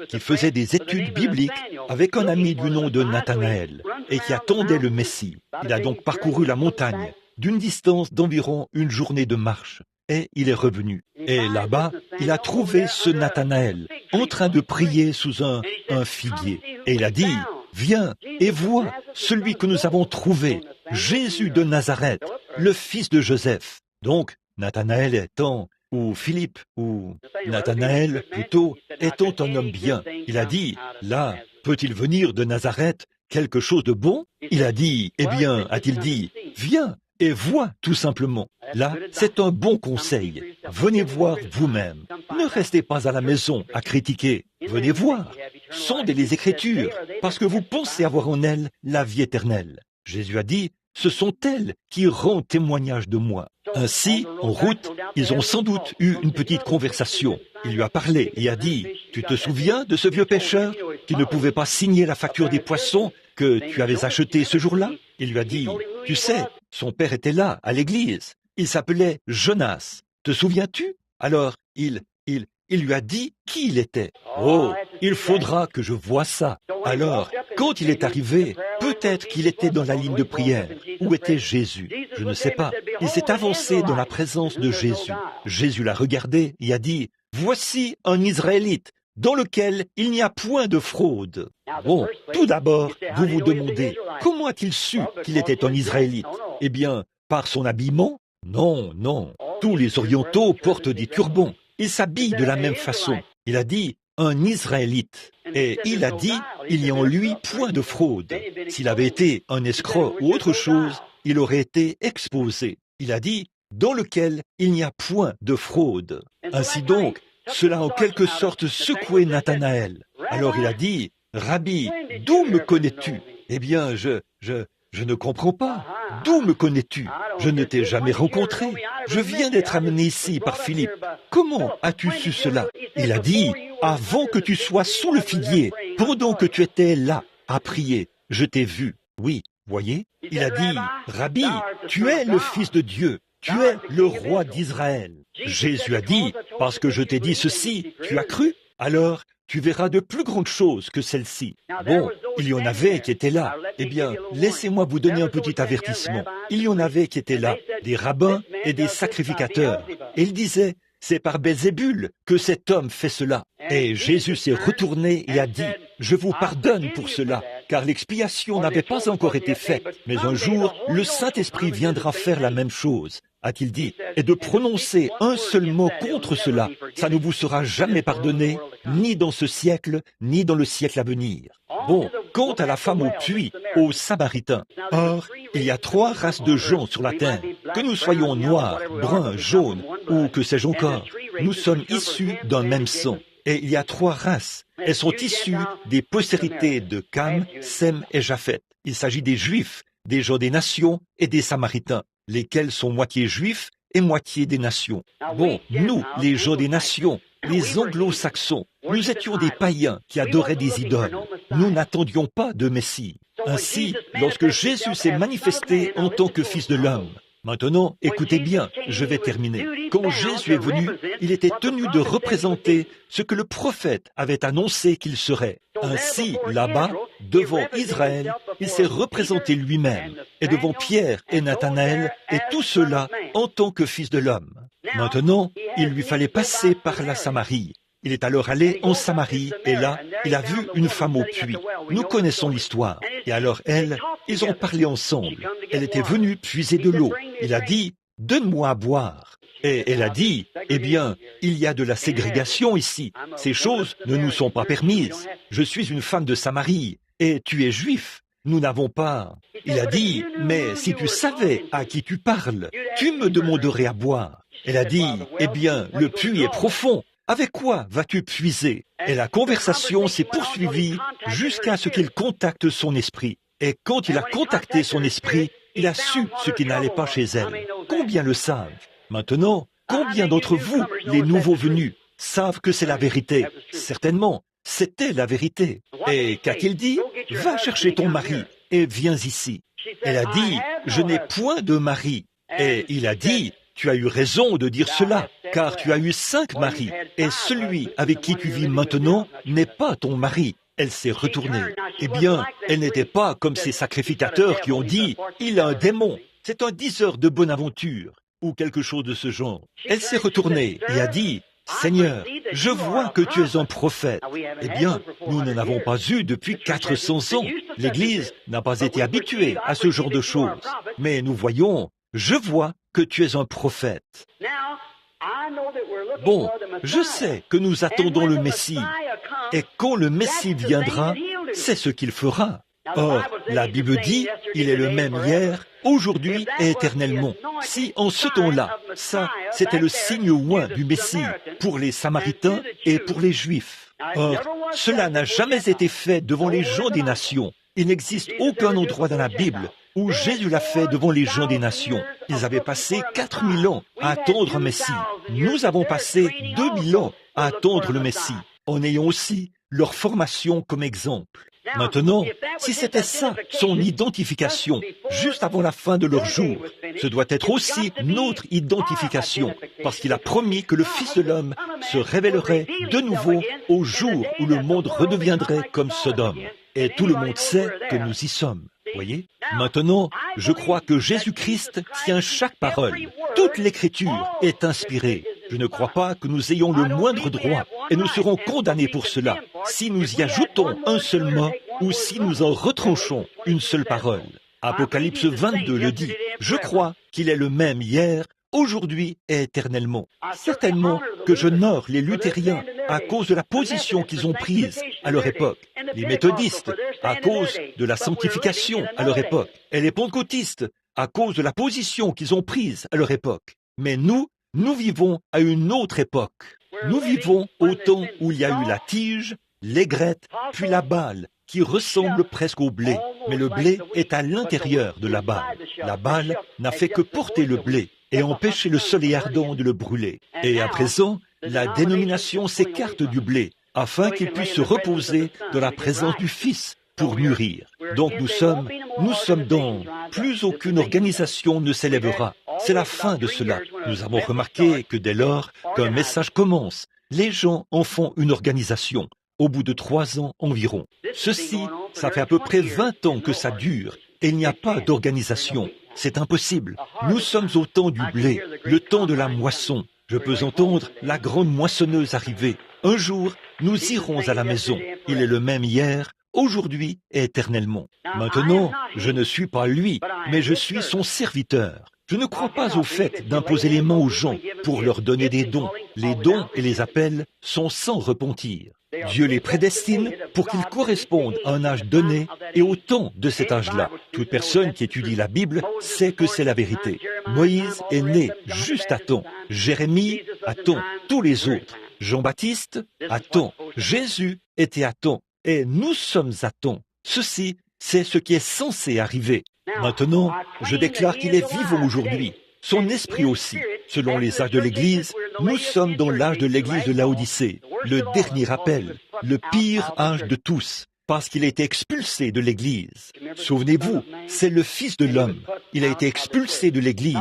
qui faisait des études bibliques avec un ami du nom de Nathanaël, et qui attendait le Messie. Il a donc parcouru la montagne, d'une distance d'environ une journée de marche. Et il est revenu. Et là-bas, il a trouvé ce Nathanaël en train de prier sous un figuier. Et il a dit, « Viens et vois celui que nous avons trouvé, Jésus de Nazareth, le fils de Joseph. » Donc, Nathanaël étant, ou Philippe, ou Nathanaël plutôt, étant un homme bien, il a dit, « Là, peut-il venir de Nazareth quelque chose de bon ?» Il a dit, « Eh bien, a-t-il dit, viens et vois tout simplement. » Là, c'est un bon conseil. Venez voir vous-même. Ne restez pas à la maison à critiquer. Venez voir. Sondez les Écritures, parce que vous pensez avoir en elles la vie éternelle. Jésus a dit, ce sont elles qui rendent témoignage de moi. Ainsi, en route, ils ont sans doute eu une petite conversation. Il lui a parlé et a dit, tu te souviens de ce vieux pêcheur qui ne pouvait pas signer la facture des poissons que tu avais achetés ce jour-là? Il lui a dit, tu sais, son père était là, à l'église. Il s'appelait Jonas. Te souviens-tu? Alors, il il lui a dit qui il était. Oh, il faudra que je voie ça. Alors, quand il est arrivé, peut-être qu'il était dans la ligne de prière. Où était Jésus? Je ne sais pas. Il s'est avancé dans la présence de Jésus. Jésus l'a regardé et a dit, « Voici un Israélite dans lequel il n'y a point de fraude. » Bon, tout d'abord, vous vous demandez, comment a-t-il su qu'il était un Israélite? Eh bien, par son habillement? Non, non. Tous les orientaux portent des turbans. Ils s'habillent de la même façon. Il a dit, un Israélite. Et il a dit, il n'y a en lui point de fraude. S'il avait été un escroc ou autre chose, il aurait été exposé. Il a dit, dans lequel il n'y a point de fraude. Ainsi donc, cela a en quelque sorte secoué Nathanaël. Alors il a dit, Rabbi, d'où me connais-tu? Eh bien, je ne comprends pas. D'où me connais-tu? Je ne t'ai jamais rencontré. Je viens d'être amené ici par Philippe. Comment as-tu su cela? Il a dit, avant que tu sois sous le figuier, pendant que tu étais là, à prier, je t'ai vu. Oui, voyez? Il a dit, Rabbi, tu es le Fils de Dieu. Tu es le roi d'Israël. Jésus a dit, parce que je t'ai dit ceci, tu as cru? Alors, tu verras de plus grandes choses que celles-ci. Bon, il y en avait qui étaient là. Eh bien, laissez-moi vous donner un petit avertissement. Il y en avait qui étaient là, des rabbins et des sacrificateurs. Et ils disaient, c'est par Belzébul que cet homme fait cela. Et Jésus s'est retourné et a dit, je vous pardonne pour cela, car l'expiation n'avait pas encore été faite. Mais un jour, le Saint-Esprit viendra faire la même chose, a-t-il dit, et de prononcer un seul mot contre cela, ça ne vous sera jamais pardonné, ni dans ce siècle, ni dans le siècle à venir. Bon, quant à la femme au puits, aux Samaritains, or, il y a 3 races de gens sur la terre, que nous soyons noirs, bruns, jaunes, ou que sais-je encore, nous sommes issus d'un même sang. Et il y a 3 races. Elles sont issues des postérités de Cam, Sem et Japheth. Il s'agit des Juifs, des gens des nations et des Samaritains, lesquels sont moitié Juifs et moitié des nations. Bon, nous, les gens des nations, les anglo-saxons, nous étions des païens qui adoraient des idoles. Nous n'attendions pas de Messie. Ainsi, lorsque Jésus s'est manifesté en tant que Fils de l'homme, maintenant, écoutez bien, je vais terminer. Quand Jésus est venu, il était tenu de représenter ce que le prophète avait annoncé qu'il serait. Ainsi, là-bas, devant Israël, il s'est représenté lui-même, et devant Pierre et Nathanaël, et tout cela en tant que Fils de l'homme. Maintenant, il lui fallait passer par la Samarie. Il est alors allé en Samarie, et là, il a vu une femme au puits. Nous connaissons l'histoire. Et alors ils ont parlé ensemble. Elle était venue puiser de l'eau. Il a dit, « Donne-moi à boire. » Et elle a dit, « Eh bien, il y a de la ségrégation ici. Ces choses ne nous sont pas permises. Je suis une femme de Samarie, et tu es juif. Nous n'avons pas. » Il a dit, « Mais si tu savais à qui tu parles, tu me demanderais à boire. » Elle a dit, « Eh bien, le puits est profond. Avec quoi vas-tu puiser? » Et la conversation s'est poursuivie jusqu'à ce qu'il contacte son esprit. Et quand il a contacté son esprit, il a su ce qui n'allait pas chez elle. Combien le savent? Maintenant, combien d'entre vous, les nouveaux venus, savent que c'est la vérité? Certainement, c'était la vérité. Et qu'a-t-il dit? Va chercher ton mari et viens ici. Elle a dit, je n'ai point de mari. Et il a dit, tu as eu raison de dire cela, car tu as eu 5 maris, et celui avec qui tu vis maintenant n'est pas ton mari. Elle s'est retournée. Eh bien, elle n'était pas comme ces sacrificateurs qui ont dit, il a un démon, c'est un diseur de bonne aventure, ou quelque chose de ce genre. Elle s'est retournée et a dit, Seigneur, je vois que tu es un prophète. Eh bien, nous n'en avons pas eu depuis 400 ans. L'Église n'a pas été habituée à ce genre de choses. Mais nous voyons, je vois que tu es un prophète. Bon, je sais que nous attendons le Messie, et quand le Messie viendra, c'est ce qu'il fera. Or, la Bible dit, il est le même hier, aujourd'hui et éternellement. Si en ce temps-là, ça, c'était le signe oint du Messie pour les Samaritains et pour les Juifs. Or, cela n'a jamais été fait devant les gens des nations. Il n'existe aucun endroit dans la Bible où Jésus l'a fait devant les gens des nations. Ils avaient passé 4000 ans à attendre un Messie. Nous avons passé 2000 ans à attendre le Messie, en ayant aussi leur formation comme exemple. Maintenant, si c'était ça, son identification, juste avant la fin de leur jour, ce doit être aussi notre identification, parce qu'il a promis que le Fils de l'homme se révélerait de nouveau au jour où le monde redeviendrait comme Sodome. Et tout le monde sait que nous y sommes. Voyez? Maintenant, je crois que Jésus-Christ tient chaque parole. Toute l'Écriture est inspirée. Je ne crois pas que nous ayons le moindre droit et nous serons condamnés pour cela si nous y ajoutons un seul mot ou si nous en retranchons une seule parole. Apocalypse 22 le dit. Je crois qu'il est le même hier, aujourd'hui et éternellement. Certainement que j'honore les luthériens à cause de la position qu'ils ont prise à leur époque, les méthodistes à cause de la sanctification à leur époque, et les pentecôtistes à cause de la position qu'ils ont prise à leur époque. Mais nous vivons à une autre époque. Nous vivons au temps où il y a eu la tige, l'aigrette, puis la balle, qui ressemble presque au blé. Mais le blé est à l'intérieur de la balle. La balle n'a fait que porter le blé et empêcher le soleil ardent de le brûler. Et à présent, la dénomination s'écarte du blé, afin qu'il puisse se reposer dans la présence du Fils pour mûrir. Donc nous sommes dans plus aucune organisation ne s'élèvera. C'est la fin de cela. Nous avons remarqué que dès lors qu'un message commence, les gens en font une organisation. Au bout de 3 ans environ. Ceci, ça fait à peu près 20 ans que ça dure et il n'y a pas d'organisation. C'est impossible. Nous sommes au temps du blé, le temps de la moisson. Je peux entendre la grande moissonneuse arriver. Un jour, nous irons à la maison. Il est le même hier, aujourd'hui et éternellement. Maintenant, je ne suis pas lui, mais je suis son serviteur. Je ne crois pas au fait d'imposer les mains aux gens pour leur donner des dons. Les dons et les appels sont sans repentir. Dieu les prédestine pour qu'ils correspondent à un âge donné et au temps de cet âge-là. Toute personne qui étudie la Bible sait que c'est la vérité. Moïse est né juste à temps. Jérémie à temps. Tous les autres. Jean-Baptiste à temps. Jésus était à temps. Et nous sommes à temps. Ceci, c'est ce qui est censé arriver. Maintenant, je déclare qu'il est vivant aujourd'hui. Son esprit aussi. Selon les âges de l'Église, nous sommes dans l'âge de l'Église de Laodicée, le dernier appel, le pire âge de tous, parce qu'il a été expulsé de l'Église. Souvenez-vous, c'est le Fils de l'homme. Il a été expulsé de l'Église,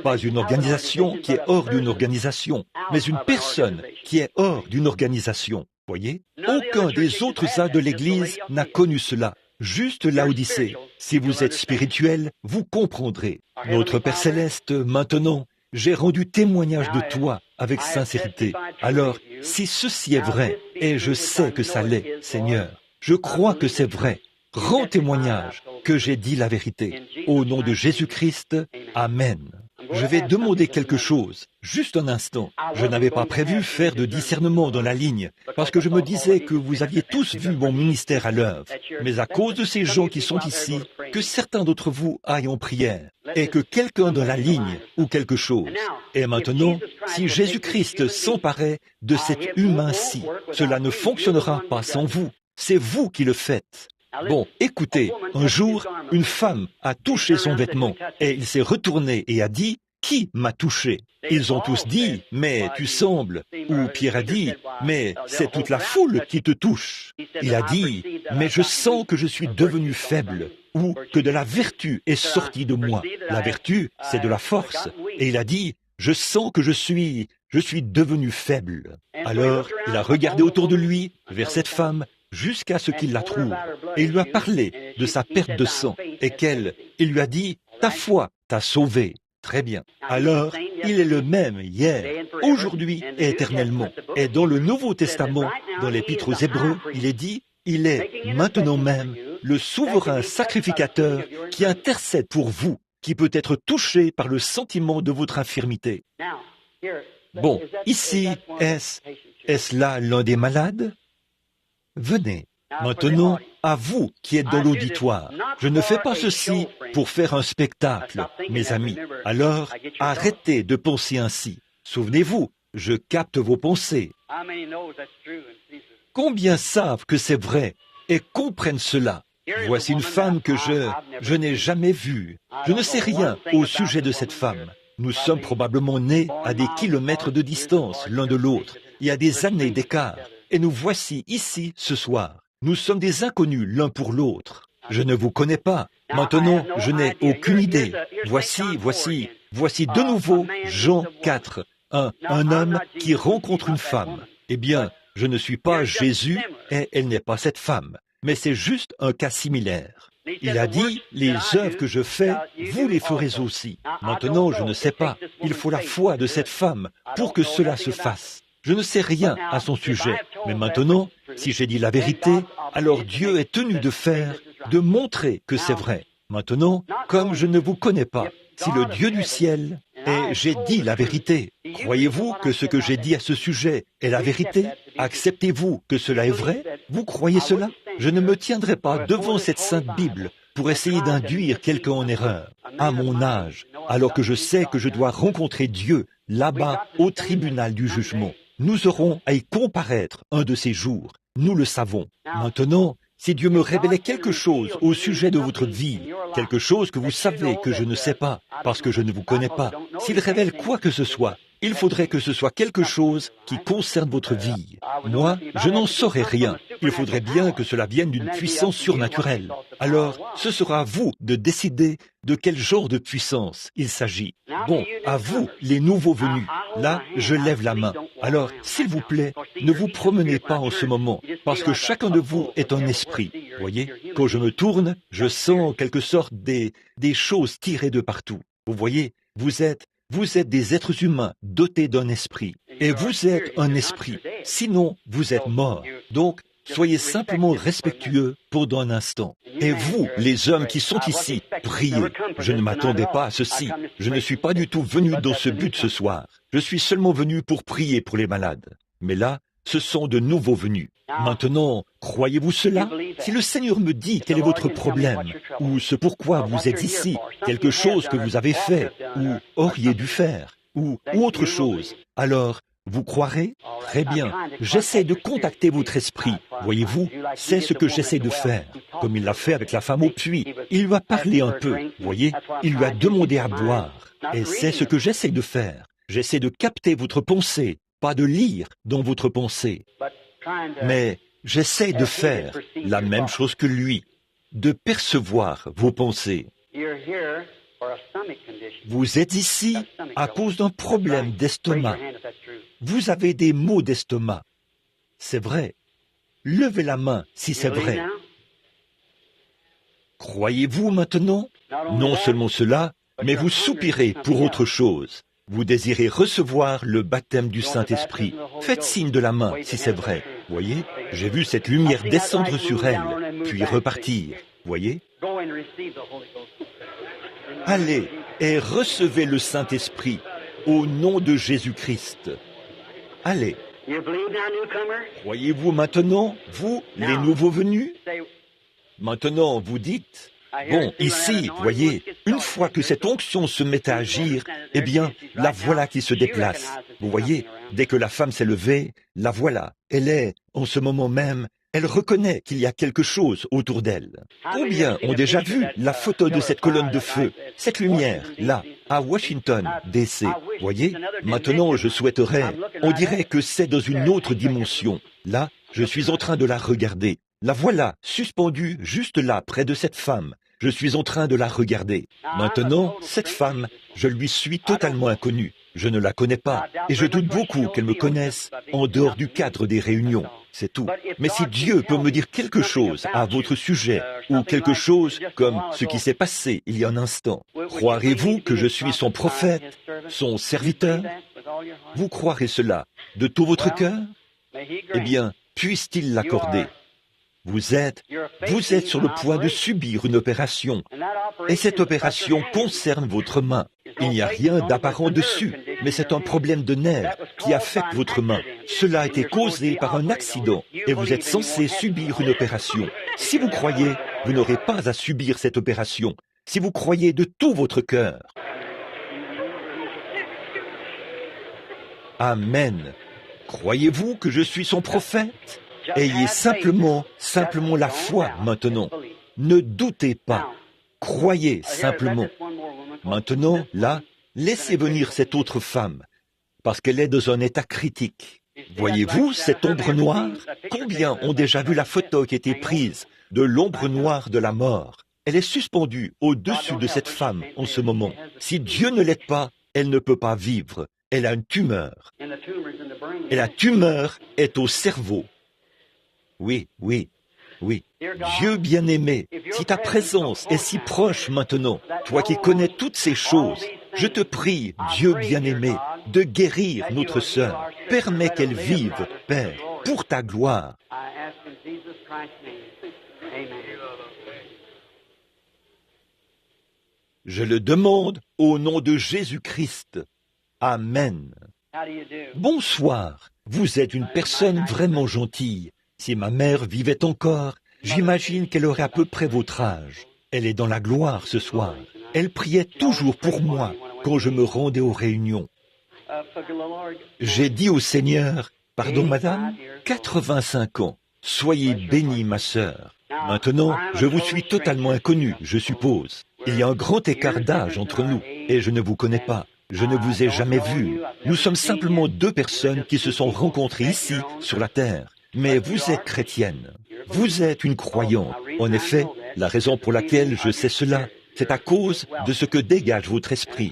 pas une organisation qui est hors d'une organisation, mais une personne qui est hors d'une organisation. Voyez? Aucun des autres âges de l'Église n'a connu cela. Juste Laodicée. Si vous êtes spirituel, vous comprendrez. Notre Père Céleste, maintenant, j'ai rendu témoignage de toi avec sincérité. Alors, si ceci est vrai, et je sais que ça l'est, Seigneur, je crois que c'est vrai, rends témoignage que j'ai dit la vérité. Au nom de Jésus-Christ, Amen. Je vais demander quelque chose, juste un instant. Je n'avais pas prévu faire de discernement dans la ligne, parce que je me disais que vous aviez tous vu mon ministère à l'œuvre. Mais à cause de ces gens qui sont ici, que certains d'entre vous aillent en prière, et que quelqu'un dans la ligne ou quelque chose. Et maintenant, si Jésus-Christ s'emparait de cet humain-ci, cela ne fonctionnera pas sans vous. C'est vous qui le faites. Bon, écoutez, un jour, une femme a touché son vêtement et il s'est retourné et a dit « Qui m'a touché ?» Ils ont tous dit « Mais tu sembles » ou Pierre a dit « Mais c'est toute la foule qui te touche ». Il a dit « Mais je sens que je suis devenu faible » ou que de la vertu est sortie de moi. La vertu, c'est de la force. Et il a dit « Je sens que je suis devenu faible ». Alors, il a regardé autour de lui, vers cette femme, jusqu'à ce qu'il la trouve. Et il lui a parlé de sa perte de sang, et il lui a dit, ta foi t'a sauvé. Très bien. Alors, il est le même hier, aujourd'hui et éternellement. Et dans le Nouveau Testament, dans l'Épître aux Hébreux, il est dit, il est maintenant même le souverain sacrificateur qui intercède pour vous, qui peut être touché par le sentiment de votre infirmité. Bon, ici, est-ce là l'un des malades? Venez, maintenant, à vous qui êtes dans l'auditoire. Je ne fais pas ceci pour faire un spectacle, mes amis. Alors, arrêtez de penser ainsi. Souvenez-vous, je capte vos pensées. Combien savent que c'est vrai et comprennent cela? Voici une femme que je n'ai jamais vue. Je ne sais rien au sujet de cette femme. Nous sommes probablement nés à des kilomètres de distance l'un de l'autre. Il y a des années d'écart. Et nous voici ici ce soir. Nous sommes des inconnus l'un pour l'autre. Je ne vous connais pas. Maintenant, je n'ai aucune idée. Voici de nouveau Jean 4, un homme qui rencontre une femme. Eh bien, je ne suis pas Jésus et elle n'est pas cette femme, mais c'est juste un cas similaire. Il a dit, les œuvres que je fais, vous les ferez aussi. Maintenant, je ne sais pas. Il faut la foi de cette femme pour que cela se fasse. Je ne sais rien à son sujet, mais maintenant, si j'ai dit la vérité, alors Dieu est tenu de montrer que c'est vrai. Maintenant, comme je ne vous connais pas, si le Dieu du ciel et j'ai dit la vérité, croyez-vous que ce que j'ai dit à ce sujet est la vérité? Acceptez-vous que cela est vrai? Vous croyez cela? Je ne me tiendrai pas devant cette sainte Bible pour essayer d'induire quelqu'un en erreur, à mon âge, alors que je sais que je dois rencontrer Dieu là-bas au tribunal du jugement. Nous aurons à y comparaître un de ces jours, nous le savons. Maintenant, si Dieu me révélait quelque chose au sujet de votre vie, quelque chose que vous savez que je ne sais pas, parce que je ne vous connais pas, s'il révèle quoi que ce soit, il faudrait que ce soit quelque chose qui concerne votre vie. Moi, je n'en saurais rien. Il faudrait bien que cela vienne d'une puissance surnaturelle. Alors, ce sera à vous de décider de quel genre de puissance il s'agit. Bon, à vous, les nouveaux venus. Là, je lève la main. Alors, s'il vous plaît, ne vous promenez pas en ce moment, parce que chacun de vous est un esprit. Voyez, quand je me tourne, je sens en quelque sorte des choses tirées de partout. Vous voyez, vous êtes des êtres humains dotés d'un esprit. Et vous êtes un esprit. Sinon, vous êtes mort. Donc, soyez simplement respectueux pendant un instant. Et vous, les hommes qui sont ici, priez. Je ne m'attendais pas à ceci. Je ne suis pas du tout venu dans ce but ce soir. Je suis seulement venu pour prier pour les malades. Mais là, ce sont de nouveaux venus. Maintenant, croyez-vous cela? Si le Seigneur me dit quel est votre problème, ou ce pourquoi vous êtes ici, quelque chose que vous avez fait, ou auriez dû faire, ou autre chose, alors vous croirez? Très bien. J'essaie de contacter votre esprit. Voyez-vous, c'est ce que j'essaie de faire. Comme il l'a fait avec la femme au puits. Il lui a parlé un peu, voyez? Il lui a demandé à boire. Et c'est ce que j'essaie de faire. J'essaie de capter votre pensée, pas de lire dans votre pensée. Mais j'essaie de faire la même chose que lui, de percevoir vos pensées. Vous êtes ici à cause d'un problème d'estomac. Vous avez des maux d'estomac. C'est vrai. Levez la main si c'est vrai. Croyez-vous maintenant? Non seulement cela, mais vous soupirez pour autre chose. Vous désirez recevoir le baptême du Saint-Esprit. Faites signe de la main si c'est vrai. Voyez, j'ai vu cette lumière descendre sur elle, puis repartir. Voyez? Allez et recevez le Saint-Esprit au nom de Jésus-Christ. Allez. Croyez-vous maintenant, vous, les nouveaux venus? Maintenant, vous dites, bon, ici, voyez, une fois que cette onction se met à agir, eh bien, la voilà qui se déplace. Vous voyez, dès que la femme s'est levée, la voilà. Elle est, en ce moment même, elle reconnaît qu'il y a quelque chose autour d'elle. Combien ont déjà vu la photo de cette colonne de feu, cette lumière, là, à Washington, D.C. Voyez, maintenant je souhaiterais, on dirait que c'est dans une autre dimension. Là, je suis en train de la regarder. La voilà, suspendue juste là, près de cette femme. Je suis en train de la regarder. Maintenant, cette femme, je lui suis totalement inconnu. Je ne la connais pas, et je doute beaucoup qu'elle me connaisse en dehors du cadre des réunions. C'est tout. Mais si Dieu peut me dire quelque chose à votre sujet, ou quelque chose comme ce qui s'est passé il y a un instant, croirez-vous que je suis son prophète, son serviteur? Vous croirez cela de tout votre cœur? Eh bien, puisse-t-il l'accorder? Vous êtes sur le point de subir une opération, et cette opération concerne votre main. Il n'y a rien d'apparent dessus, mais c'est un problème de nerf qui affecte votre main. Cela a été causé par un accident, et vous êtes censé subir une opération. Si vous croyez, vous n'aurez pas à subir cette opération, si vous croyez de tout votre cœur. Amen. Croyez-vous que je suis son prophète? Ayez simplement la foi maintenant. Ne doutez pas. Croyez simplement. Maintenant, là, laissez venir cette autre femme, parce qu'elle est dans un état critique. Voyez-vous cette ombre noire? Combien ont déjà vu la photo qui a été prise de l'ombre noire de la mort? Elle est suspendue au-dessus de cette femme en ce moment. Si Dieu ne l'aide pas, elle ne peut pas vivre. Elle a une tumeur. Et la tumeur est au cerveau. Oui. Dieu bien-aimé, si ta présence est si proche maintenant, toi qui connais toutes ces choses, je te prie, Dieu bien-aimé, de guérir notre sœur. Permets qu'elle vive, Père, pour ta gloire. Je le demande au nom de Jésus-Christ. Amen. Bonsoir, vous êtes une personne vraiment gentille. Si ma mère vivait encore, j'imagine qu'elle aurait à peu près votre âge. Elle est dans la gloire ce soir. Elle priait toujours pour moi quand je me rendais aux réunions. J'ai dit au Seigneur, pardon madame, 85 ans, soyez bénie ma sœur. Maintenant, je vous suis totalement inconnu, je suppose. Il y a un grand écart d'âge entre nous et je ne vous connais pas. Je ne vous ai jamais vu. Nous sommes simplement deux personnes qui se sont rencontrées ici, sur la terre. Mais vous êtes chrétienne. Vous êtes une croyante. En effet, la raison pour laquelle je sais cela, c'est à cause de ce que dégage votre esprit.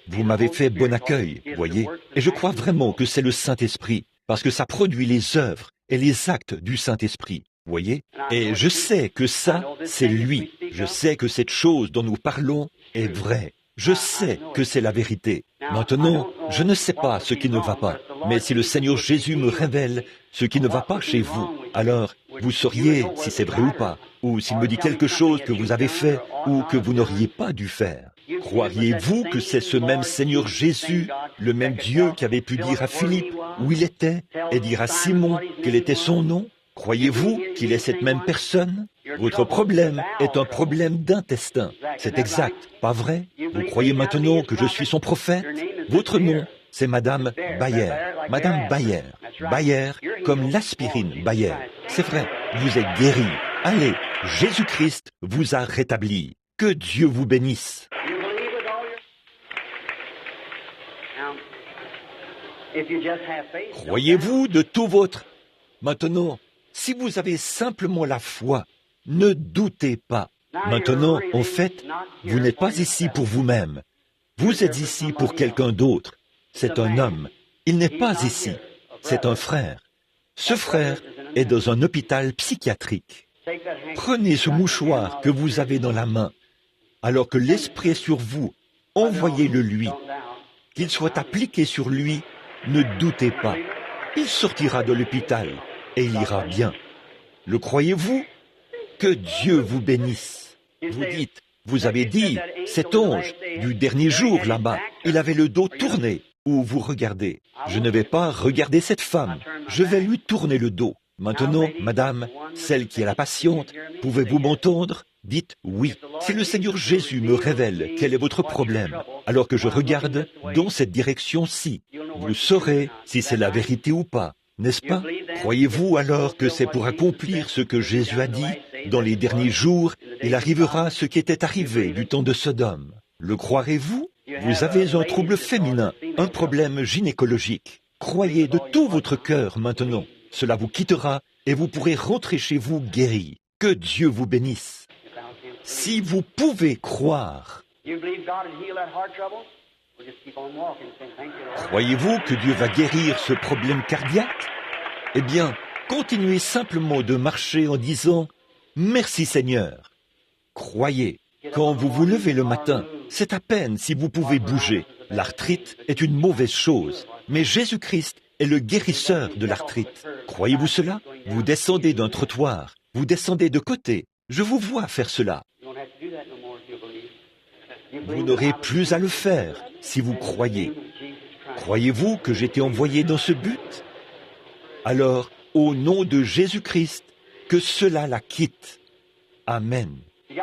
Vous m'avez fait bon accueil, voyez. Et je crois vraiment que c'est le Saint-Esprit, parce que ça produit les œuvres et les actes du Saint-Esprit, voyez. Et je sais que ça, c'est lui. Je sais que cette chose dont nous parlons est vraie. Je sais que c'est la vérité. Maintenant, je ne sais pas ce qui ne va pas, mais si le Seigneur Jésus me révèle ce qui ne va pas chez vous, alors vous sauriez si c'est vrai ou pas, ou s'il me dit quelque chose que vous avez fait ou que vous n'auriez pas dû faire. Croiriez-vous que c'est ce même Seigneur Jésus, le même Dieu qui avait pu dire à Philippe où il était et dire à Simon quel était son nom? Croyez-vous qu'il est cette même personne? Votre problème est un problème d'intestin. C'est exact, pas vrai? Vous croyez maintenant que je suis son prophète? Votre nom, c'est Madame Bayer. Madame Bayer. Bayer, comme l'aspirine Bayer. C'est vrai, vous êtes guérie. Allez, Jésus-Christ vous a rétabli. Que Dieu vous bénisse. Croyez-vous de tout votre... Maintenant, si vous avez simplement la foi, ne doutez pas. Maintenant, en fait, vous n'êtes pas ici pour vous-même. Vous êtes ici pour quelqu'un d'autre. C'est un homme. Il n'est pas ici. C'est un frère. Ce frère est dans un hôpital psychiatrique. Prenez ce mouchoir que vous avez dans la main. Alors que l'Esprit est sur vous, envoyez-le lui. Qu'il soit appliqué sur lui, ne doutez pas. Il sortira de l'hôpital et il ira bien. Le croyez-vous? Que Dieu vous bénisse. Vous avez dit, cet ange du dernier jour là-bas, il avait le dos tourné, où vous regardez. Je ne vais pas regarder cette femme, je vais lui tourner le dos. Maintenant, madame, celle qui est la patiente, pouvez-vous m'entendre? Dites oui. Si le Seigneur Jésus me révèle quel est votre problème, alors que je regarde dans cette direction-ci, vous saurez si c'est la vérité ou pas, n'est-ce pas? Croyez-vous alors que c'est pour accomplir ce que Jésus a dit? Dans les derniers jours, il arrivera ce qui était arrivé du temps de Sodome. Le croirez-vous? Vous avez un trouble féminin, un problème gynécologique. Croyez de tout votre cœur maintenant. Cela vous quittera et vous pourrez rentrer chez vous guéri. Que Dieu vous bénisse. Si vous pouvez croire, croyez-vous que Dieu va guérir ce problème cardiaque? Eh bien, continuez simplement de marcher en disant « Merci Seigneur ». Croyez, quand vous vous levez le matin, c'est à peine si vous pouvez bouger. L'arthrite est une mauvaise chose, mais Jésus-Christ est le guérisseur de l'arthrite. Croyez-vous cela? Vous descendez d'un trottoir, vous descendez de côté. Je vous vois faire cela. Vous n'aurez plus à le faire si vous croyez. Croyez-vous que j'ai été envoyé dans ce but? Alors, au nom de Jésus-Christ, que cela la quitte. Amen.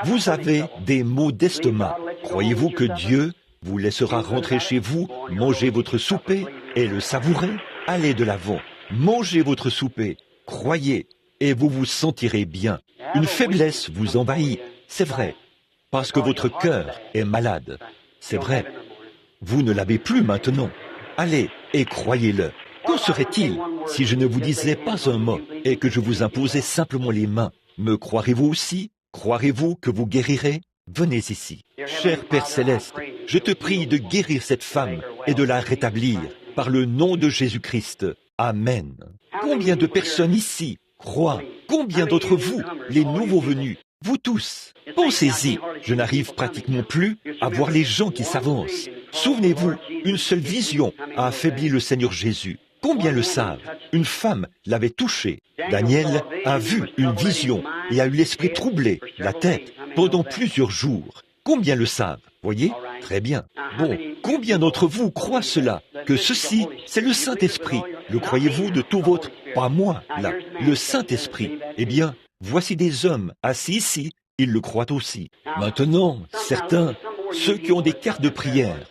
Vous avez des maux d'estomac. Croyez-vous que Dieu vous laissera rentrer chez vous, manger votre souper et le savourer? Allez de l'avant, mangez votre souper, croyez, et vous vous sentirez bien. Une faiblesse vous envahit, c'est vrai, parce que votre cœur est malade. C'est vrai. Vous ne l'avez plus maintenant. Allez et croyez-le. Qu'en serait-il si je ne vous disais pas un mot et que je vous imposais simplement les mains? Me croirez-vous aussi? Croirez-vous que vous guérirez? Venez ici. Cher Père Céleste, je te prie de guérir cette femme et de la rétablir par le nom de Jésus-Christ. Amen. Combien de personnes ici croient? Combien d'entre vous, les nouveaux venus? Vous tous, pensez-y, je n'arrive pratiquement plus à voir les gens qui s'avancent. Souvenez-vous, une seule vision a affaibli le Seigneur Jésus. Combien le savent? Une femme l'avait touché. Daniel a vu une vision et a eu l'esprit troublé, la tête, pendant plusieurs jours. Combien le savent? Voyez? Très bien. Bon, combien d'entre vous croient cela? Que ceci, c'est le Saint-Esprit. Le croyez-vous de tout votre... Pas moi, là. Le Saint-Esprit. Eh bien, voici des hommes assis ici, ils le croient aussi. Maintenant, certains, ceux qui ont des cartes de prière,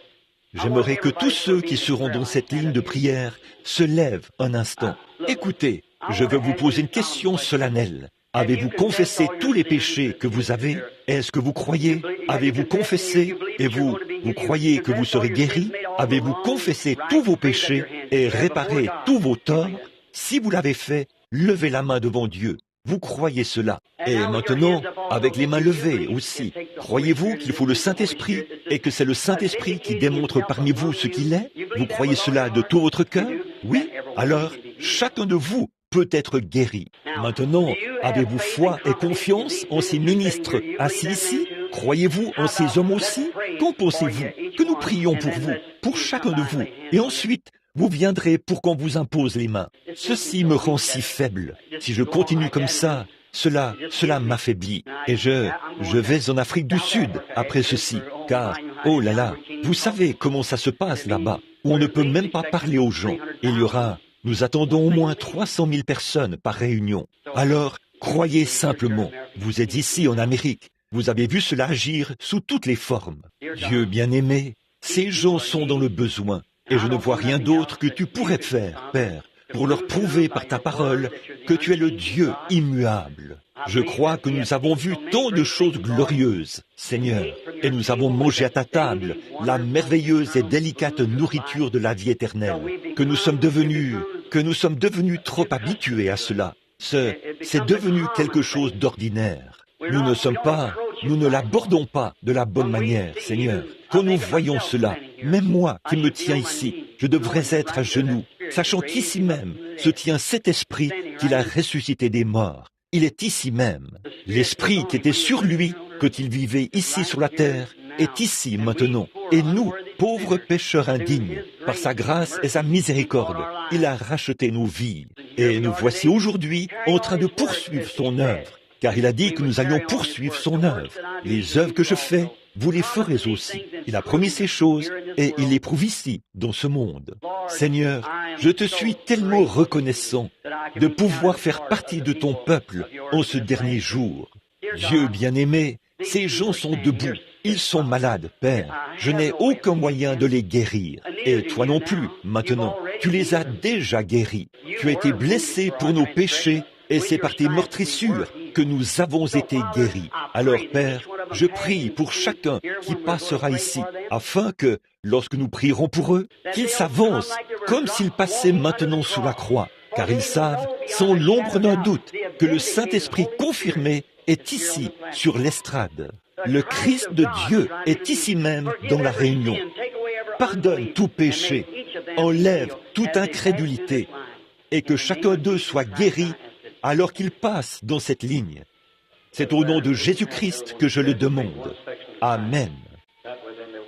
j'aimerais que tous ceux qui seront dans cette ligne de prière se lèvent un instant. Écoutez, je veux vous poser une question solennelle. Avez-vous confessé tous les péchés que vous avez? Est-ce que vous croyez? Avez-vous confessé et vous croyez que vous serez guéri? Avez-vous confessé tous vos péchés et réparé tous vos torts? Si vous l'avez fait, levez la main devant Dieu. Vous croyez cela. Et maintenant, avec les mains levées aussi, croyez-vous qu'il faut le Saint-Esprit et que c'est le Saint-Esprit qui démontre parmi vous ce qu'il est? Vous croyez cela de tout votre cœur? Oui? Alors, chacun de vous peut être guéri. Maintenant, avez-vous foi et confiance en ces ministres assis ici? Croyez-vous en ces hommes aussi? Qu'en pensez-vous? Que nous prions pour vous, pour chacun de vous. Et ensuite, vous viendrez pour qu'on vous impose les mains. Ceci me rend si faible. Si je continue comme ça, cela m'affaiblit. Et je vais en Afrique du Sud après ceci. Car, oh là là, vous savez comment ça se passe là-bas, où on ne peut même pas parler aux gens. Il y aura, nous attendons au moins 300 000 personnes par réunion. Alors, croyez simplement. Vous êtes ici en Amérique. Vous avez vu cela agir sous toutes les formes. Dieu bien-aimé, ces gens sont dans le besoin. Et je ne vois rien d'autre que tu pourrais faire, Père, pour leur prouver par ta parole que tu es le Dieu immuable. Je crois que nous avons vu tant de choses glorieuses, Seigneur, et nous avons mangé à ta table la merveilleuse et délicate nourriture de la vie éternelle, que nous sommes devenus trop habitués à cela. C'est devenu quelque chose d'ordinaire. Nous ne l'abordons pas de la bonne manière, Seigneur. Quand nous voyons cela, même moi qui me tiens ici, je devrais être à genoux, sachant qu'ici même se tient cet esprit qu'il a ressuscité des morts. Il est ici même. L'esprit qui était sur lui quand il vivait ici sur la terre est ici maintenant. Et nous, pauvres pécheurs indignes, par sa grâce et sa miséricorde, il a racheté nos vies. Et nous voici aujourd'hui en train de poursuivre son œuvre. Car il a dit que nous allions poursuivre son œuvre. Les œuvres que je fais, vous les ferez aussi. Il a promis ces choses et il les prouve ici, dans ce monde. Seigneur, je te suis tellement reconnaissant de pouvoir faire partie de ton peuple en ce dernier jour. Dieu bien-aimé, ces gens sont debout. Ils sont malades, Père. Je n'ai aucun moyen de les guérir. Et toi non plus, maintenant. Tu les as déjà guéris. Tu as été blessé pour nos péchés et c'est par tes meurtrissures que nous avons été guéris. Alors, Père, je prie pour chacun qui passera ici, afin que, lorsque nous prierons pour eux, qu'ils s'avancent comme s'ils passaient maintenant sous la croix, car ils savent, sans l'ombre d'un doute, que le Saint-Esprit confirmé est ici, sur l'estrade. Le Christ de Dieu est ici même, dans la réunion. Pardonne tout péché, enlève toute incrédulité, et que chacun d'eux soit guéri alors qu'il passe dans cette ligne. C'est au nom de Jésus-Christ que je le demande. Amen.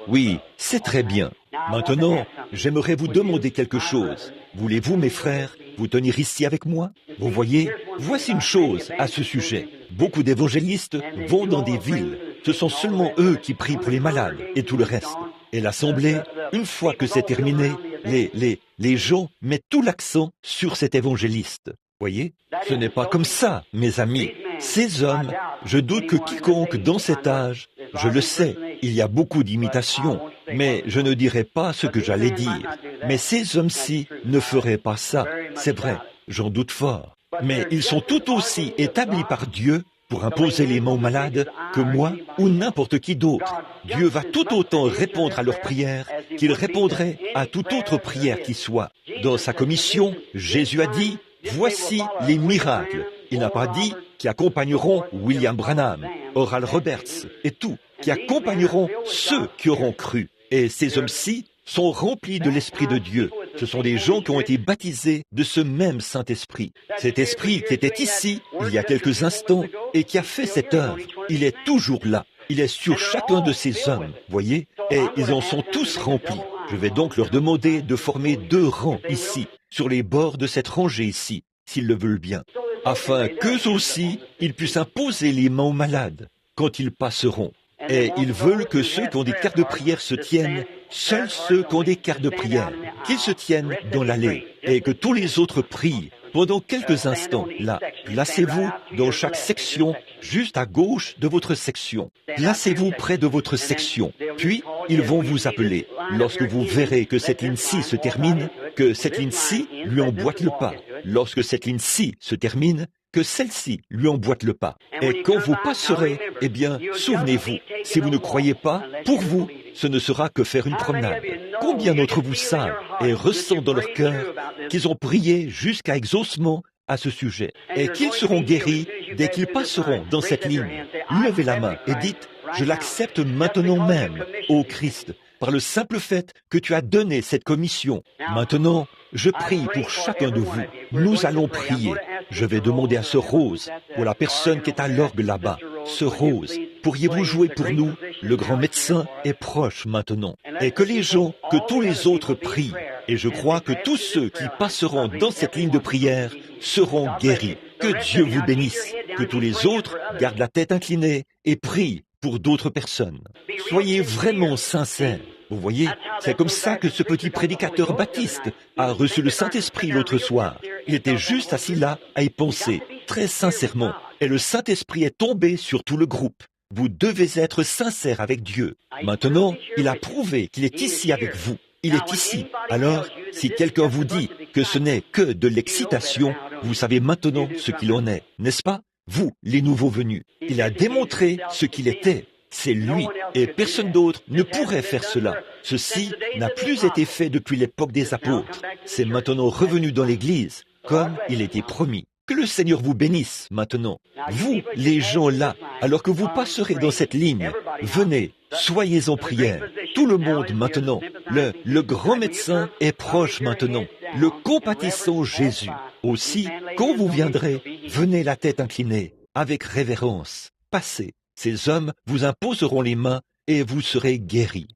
Oui, c'est très bien. Maintenant, j'aimerais vous demander quelque chose. Voulez-vous, mes frères, vous tenir ici avec moi? Vous voyez, voici une chose à ce sujet. Beaucoup d'évangélistes vont dans des villes. Ce sont seulement eux qui prient pour les malades et tout le reste. Et l'assemblée, une fois que c'est terminé, les gens mettent tout l'accent sur cet évangéliste. Voyez, ce n'est pas comme ça, mes amis. Ces hommes, je doute que quiconque dans cet âge, je le sais, il y a beaucoup d'imitations, mais je ne dirai pas ce que j'allais dire. Mais ces hommes-ci ne feraient pas ça, c'est vrai, j'en doute fort. Mais ils sont tout aussi établis par Dieu pour imposer les mains aux malades que moi ou n'importe qui d'autre. Dieu va tout autant répondre à leurs prières qu'il répondrait à toute autre prière qui soit. Dans sa commission, Jésus a dit, voici les miracles. Il n'a pas dit qui accompagneront William Branham, Oral Roberts et tout, qui accompagneront ceux qui auront cru. Et ces hommes-ci sont remplis de l'Esprit de Dieu. Ce sont des gens qui ont été baptisés de ce même Saint-Esprit. Cet Esprit qui était ici, il y a quelques instants, et qui a fait cette œuvre, il est toujours là. Il est sur chacun de ces hommes, voyez, et ils en sont tous remplis. Je vais donc leur demander de former 2 rangs ici, sur les bords de cette rangée ici, s'ils le veulent bien, afin qu'eux aussi, ils puissent imposer les mains aux malades quand ils passeront. Et ils veulent que ceux qui ont des cartes de prière se tiennent, seuls ceux qui ont des cartes de prière, qu'ils se tiennent dans l'allée, et que tous les autres prient. Pendant quelques instants, là, placez-vous dans chaque section, juste à gauche de votre section. Placez-vous près de votre section, puis ils vont vous appeler. Lorsque vous verrez que cette ligne-ci se termine, que cette ligne-ci lui emboîte le pas. Lorsque cette ligne-ci se termine, que celle-ci lui emboîte le pas. Et quand vous passerez, eh bien, souvenez-vous, si vous ne croyez pas, pour vous, ce ne sera que faire une promenade. Combien d'entre vous savent et ressentent dans leur cœur qu'ils ont prié jusqu'à exaucement à ce sujet et qu'ils seront guéris dès qu'ils passeront dans cette ligne. Levez la main et dites, je l'accepte maintenant même, ô Christ, par le simple fait que tu as donné cette commission. Maintenant, je prie pour chacun de vous. Nous allons prier. Je vais demander à Sœur Rose, pour la personne qui est à l'orgue là-bas. Sœur Rose, pourriez-vous jouer pour nous? Le grand médecin est proche maintenant. Et que les gens, que tous les autres prient. Et je crois que tous ceux qui passeront dans cette ligne de prière seront guéris. Que Dieu vous bénisse. Que tous les autres gardent la tête inclinée et prient pour d'autres personnes. Soyez vraiment sincères. Vous voyez, c'est comme ça que ce petit prédicateur baptiste a reçu le Saint-Esprit l'autre soir. Il était juste assis là à y penser, très sincèrement. Et le Saint-Esprit est tombé sur tout le groupe. Vous devez être sincère avec Dieu. Maintenant, il a prouvé qu'il est ici avec vous. Il est ici. Alors, si quelqu'un vous dit que ce n'est que de l'excitation, vous savez maintenant ce qu'il en est, n'est-ce pas? Vous, les nouveaux venus. Il a démontré ce qu'il était. C'est lui, et personne d'autre ne pourrait faire cela. Ceci n'a plus été fait depuis l'époque des apôtres. C'est maintenant revenu dans l'Église, comme il était promis. Que le Seigneur vous bénisse maintenant. Vous, les gens là, alors que vous passerez dans cette ligne, venez, soyez en prière. Tout le monde maintenant. Le grand médecin est proche maintenant. Le compatissant Jésus. Aussi, quand vous viendrez, venez la tête inclinée, avec révérence. Passez. Ces hommes vous imposeront les mains et vous serez guéris.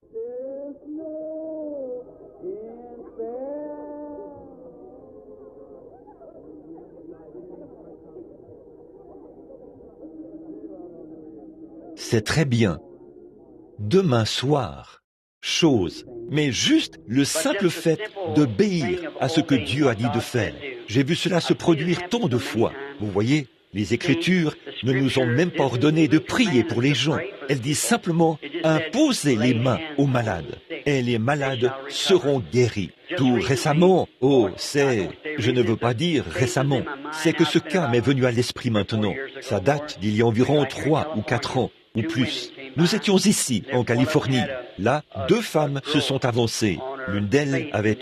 C'est très bien. Demain soir, chose, mais juste le simple fait d'obéir à ce que Dieu a dit de faire. J'ai vu cela se produire tant de fois. Vous voyez, les Écritures ne nous ont même pas ordonné de prier pour les gens. Elles disent simplement « imposez les mains aux malades » et les malades seront guéris. Tout récemment, je ne veux pas dire récemment, c'est que ce cas m'est venu à l'esprit maintenant. Ça date d'il y a environ 3 ou 4 ans, ou plus. Nous étions ici, en Californie. Là, 2 femmes se sont avancées. L'une d'elles avait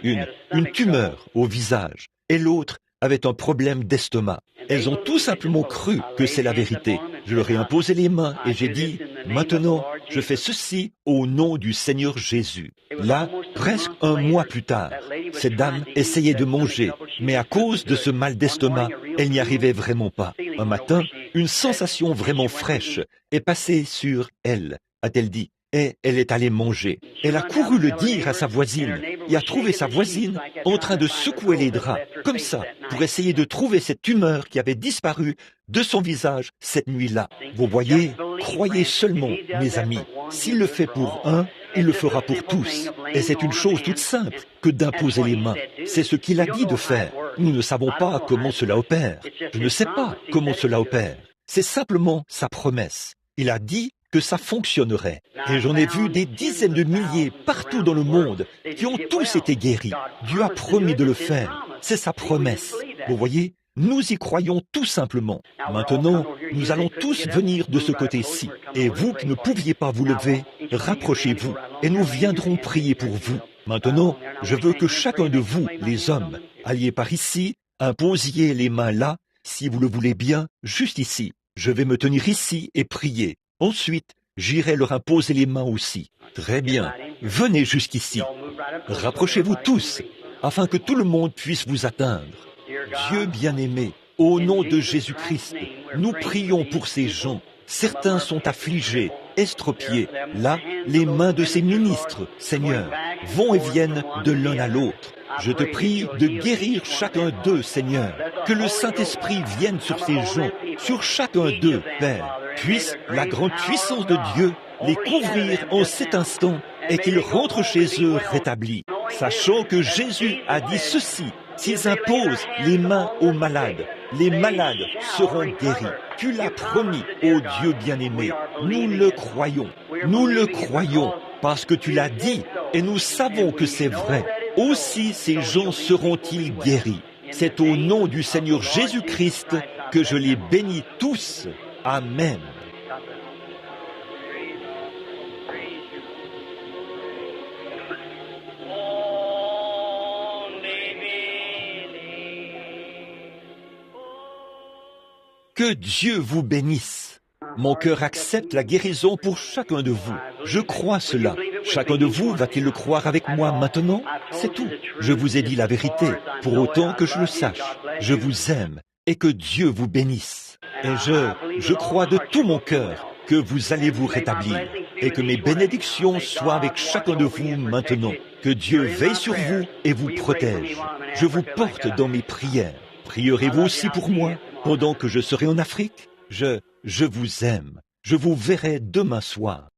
une tumeur au visage et l'autre avait un problème d'estomac. Elles ont tout simplement cru que c'est la vérité. Je leur ai imposé les mains et j'ai dit, maintenant, je fais ceci au nom du Seigneur Jésus. Là, presque un mois plus tard, cette dame essayait de manger, mais à cause de ce mal d'estomac, elle n'y arrivait vraiment pas. Un matin, une sensation vraiment fraîche est passée sur elle, a-t-elle dit. Et elle est allée manger. Elle a couru le dire à sa voisine et a trouvé sa voisine en train de secouer les draps, comme ça, pour essayer de trouver cette tumeur qui avait disparu de son visage cette nuit-là. Vous voyez, croyez seulement, mes amis, s'il le fait pour un, il le fera pour tous. Et c'est une chose toute simple que d'imposer les mains. C'est ce qu'il a dit de faire. Nous ne savons pas comment cela opère. Je ne sais pas comment cela opère. C'est simplement sa promesse. Il a dit que ça fonctionnerait. Et j'en ai vu des dizaines de milliers partout dans le monde qui ont tous été guéris. Dieu a promis de le faire. C'est sa promesse. Vous voyez, nous y croyons tout simplement. Maintenant, nous allons tous venir de ce côté-ci. Et vous qui ne pouviez pas vous lever, rapprochez-vous et nous viendrons prier pour vous. Maintenant, je veux que chacun de vous, les hommes, alliez par ici, imposiez les mains là, si vous le voulez bien, juste ici. Je vais me tenir ici et prier. Ensuite, j'irai leur imposer les mains aussi. Très bien. Venez jusqu'ici. Rapprochez-vous tous, afin que tout le monde puisse vous atteindre. Dieu bien-aimé, au nom de Jésus-Christ, nous prions pour ces gens. Certains sont affligés, estropiés. Là, les mains de ces ministres, Seigneur, vont et viennent de l'un à l'autre. Je te prie de guérir chacun d'eux, Seigneur. Que le Saint-Esprit vienne sur ces gens, sur chacun d'eux, Père. Puisse la grande puissance de Dieu les couvrir en cet instant et qu'ils rentrent chez eux rétablis, sachant que Jésus a dit ceci: s'ils imposent les mains aux malades, les malades seront guéris. Tu l'as promis, ô Dieu bien-aimé. Nous le croyons, parce que tu l'as dit, et nous savons que c'est vrai. Aussi ces gens seront-ils guéris. C'est au nom du Seigneur Jésus-Christ que je les bénis tous. Amen. Que Dieu vous bénisse. Mon cœur accepte la guérison pour chacun de vous. Je crois cela. Chacun de vous va-t-il le croire avec moi maintenant? C'est tout. Je vous ai dit la vérité, pour autant que je le sache. Je vous aime et que Dieu vous bénisse. Et je crois de tout mon cœur que vous allez vous rétablir et que mes bénédictions soient avec chacun de vous maintenant. Que Dieu veille sur vous et vous protège. Je vous porte dans mes prières. Prierez-vous aussi pour moi pendant que je serai en Afrique? Je vous aime. Je vous verrai demain soir.